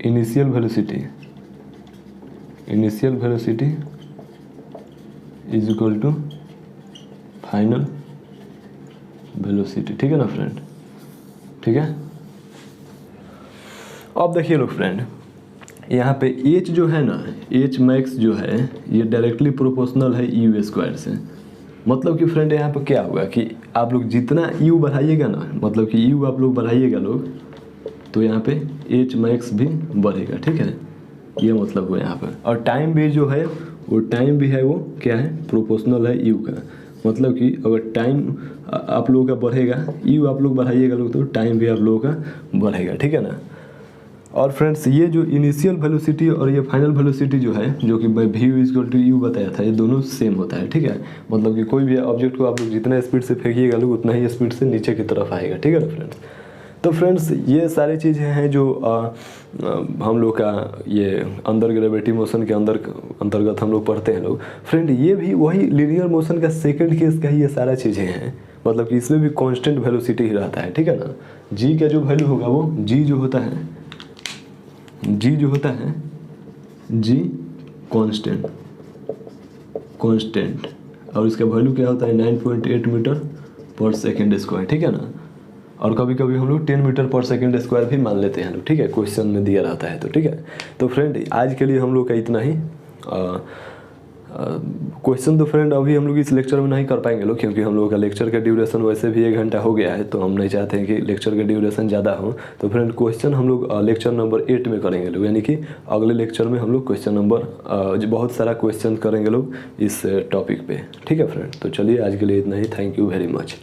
initial velocity is equal to final velocity, ठीक है ना फ्रेंड, ठीक है। अब देखिए लोग फ्रेंड, यहाँ पे h जो है ना, h मैक्स जो है ये डायरेक्टली प्रोपोर्शनल है u² से। मतलब कि फ्रेंड यहाँ पे क्या होगा कि आप लोग जितना u बढ़ाइएगा ना, मतलब कि u आप लोग बढ़ाइएगा लोग, तो यहाँ पे h मैक्स भी बढ़ेगा, ठीक है, ये मतलब हुआ यहाँ पर। और टाइम भी जो है वो टाइम भी है वो क्या है, प्रोपोर्शनल है u का। मतलब कि अगर टाइम आप लोगों का बढ़ेगा, u आप लोग बढ़ाइएगा लोग, तो टाइम भी आप लोगों का बढ़ेगा, ठीक है ना। और फ्रेंड्स, ये जो इनिशियल वेलोसिटी और ये फाइनल वेलोसिटी जो है, जो कि मैं v=u बताया था, ये दोनों सेम होता है, ठीक है। मतलब कि कोई भी ऑब्जेक्ट को आप लोग जितना स्पीड से फेंकिएगा लोग, उतना ही स्पीड से नीचे की तरफ आएगा, ठीक है ना फ्रेंड्स। तो फ्रेंड्स, ये सारी चीज़ें हैं जो हम लोग का ये अंदर ग्रेविटी मोशन के अंतर्गत हम लोग पढ़ते हैं लोग। फ्रेंड, ये भी वही लीनियर मोशन का सेकंड केस का ही ये सारा चीज़ें हैं, मतलब कि इसमें भी कांस्टेंट वेलोसिटी ही रहता है, ठीक है ना। जी का जो वैल्यू होगा वो जी जो होता है जी कांस्टेंट, और इसका वैल्यू क्या होता है 9.8 मीटर पर सेकेंड स्क्वायर, ठीक है ना। और कभी कभी हम लोग 10 मीटर पर सेकेंड स्क्वायर भी मान लेते हैं लोग, ठीक है, क्वेश्चन में दिया रहता है तो, ठीक है। तो फ्रेंड, आज के लिए हम लोग का इतना ही। क्वेश्चन तो फ्रेंड अभी हम लोग इस लेक्चर में नहीं कर पाएंगे लोग, क्योंकि हम लोग का लेक्चर का ड्यूरेशन वैसे भी 1 घंटा हो गया है, तो हम नहीं चाहते हैं कि लेक्चर का ड्यूरेशन ज़्यादा हो। तो फ्रेंड, क्वेश्चन हम लोग लेक्चर नंबर 8 में करेंगे लोग, यानी कि अगले लेक्चर में हम लोग क्वेश्चन नंबर बहुत सारा क्वेश्चन करेंगे लोग इस टॉपिक पे, ठीक है फ्रेंड। तो चलिए आज के लिए इतना ही, थैंक यू वेरी मच।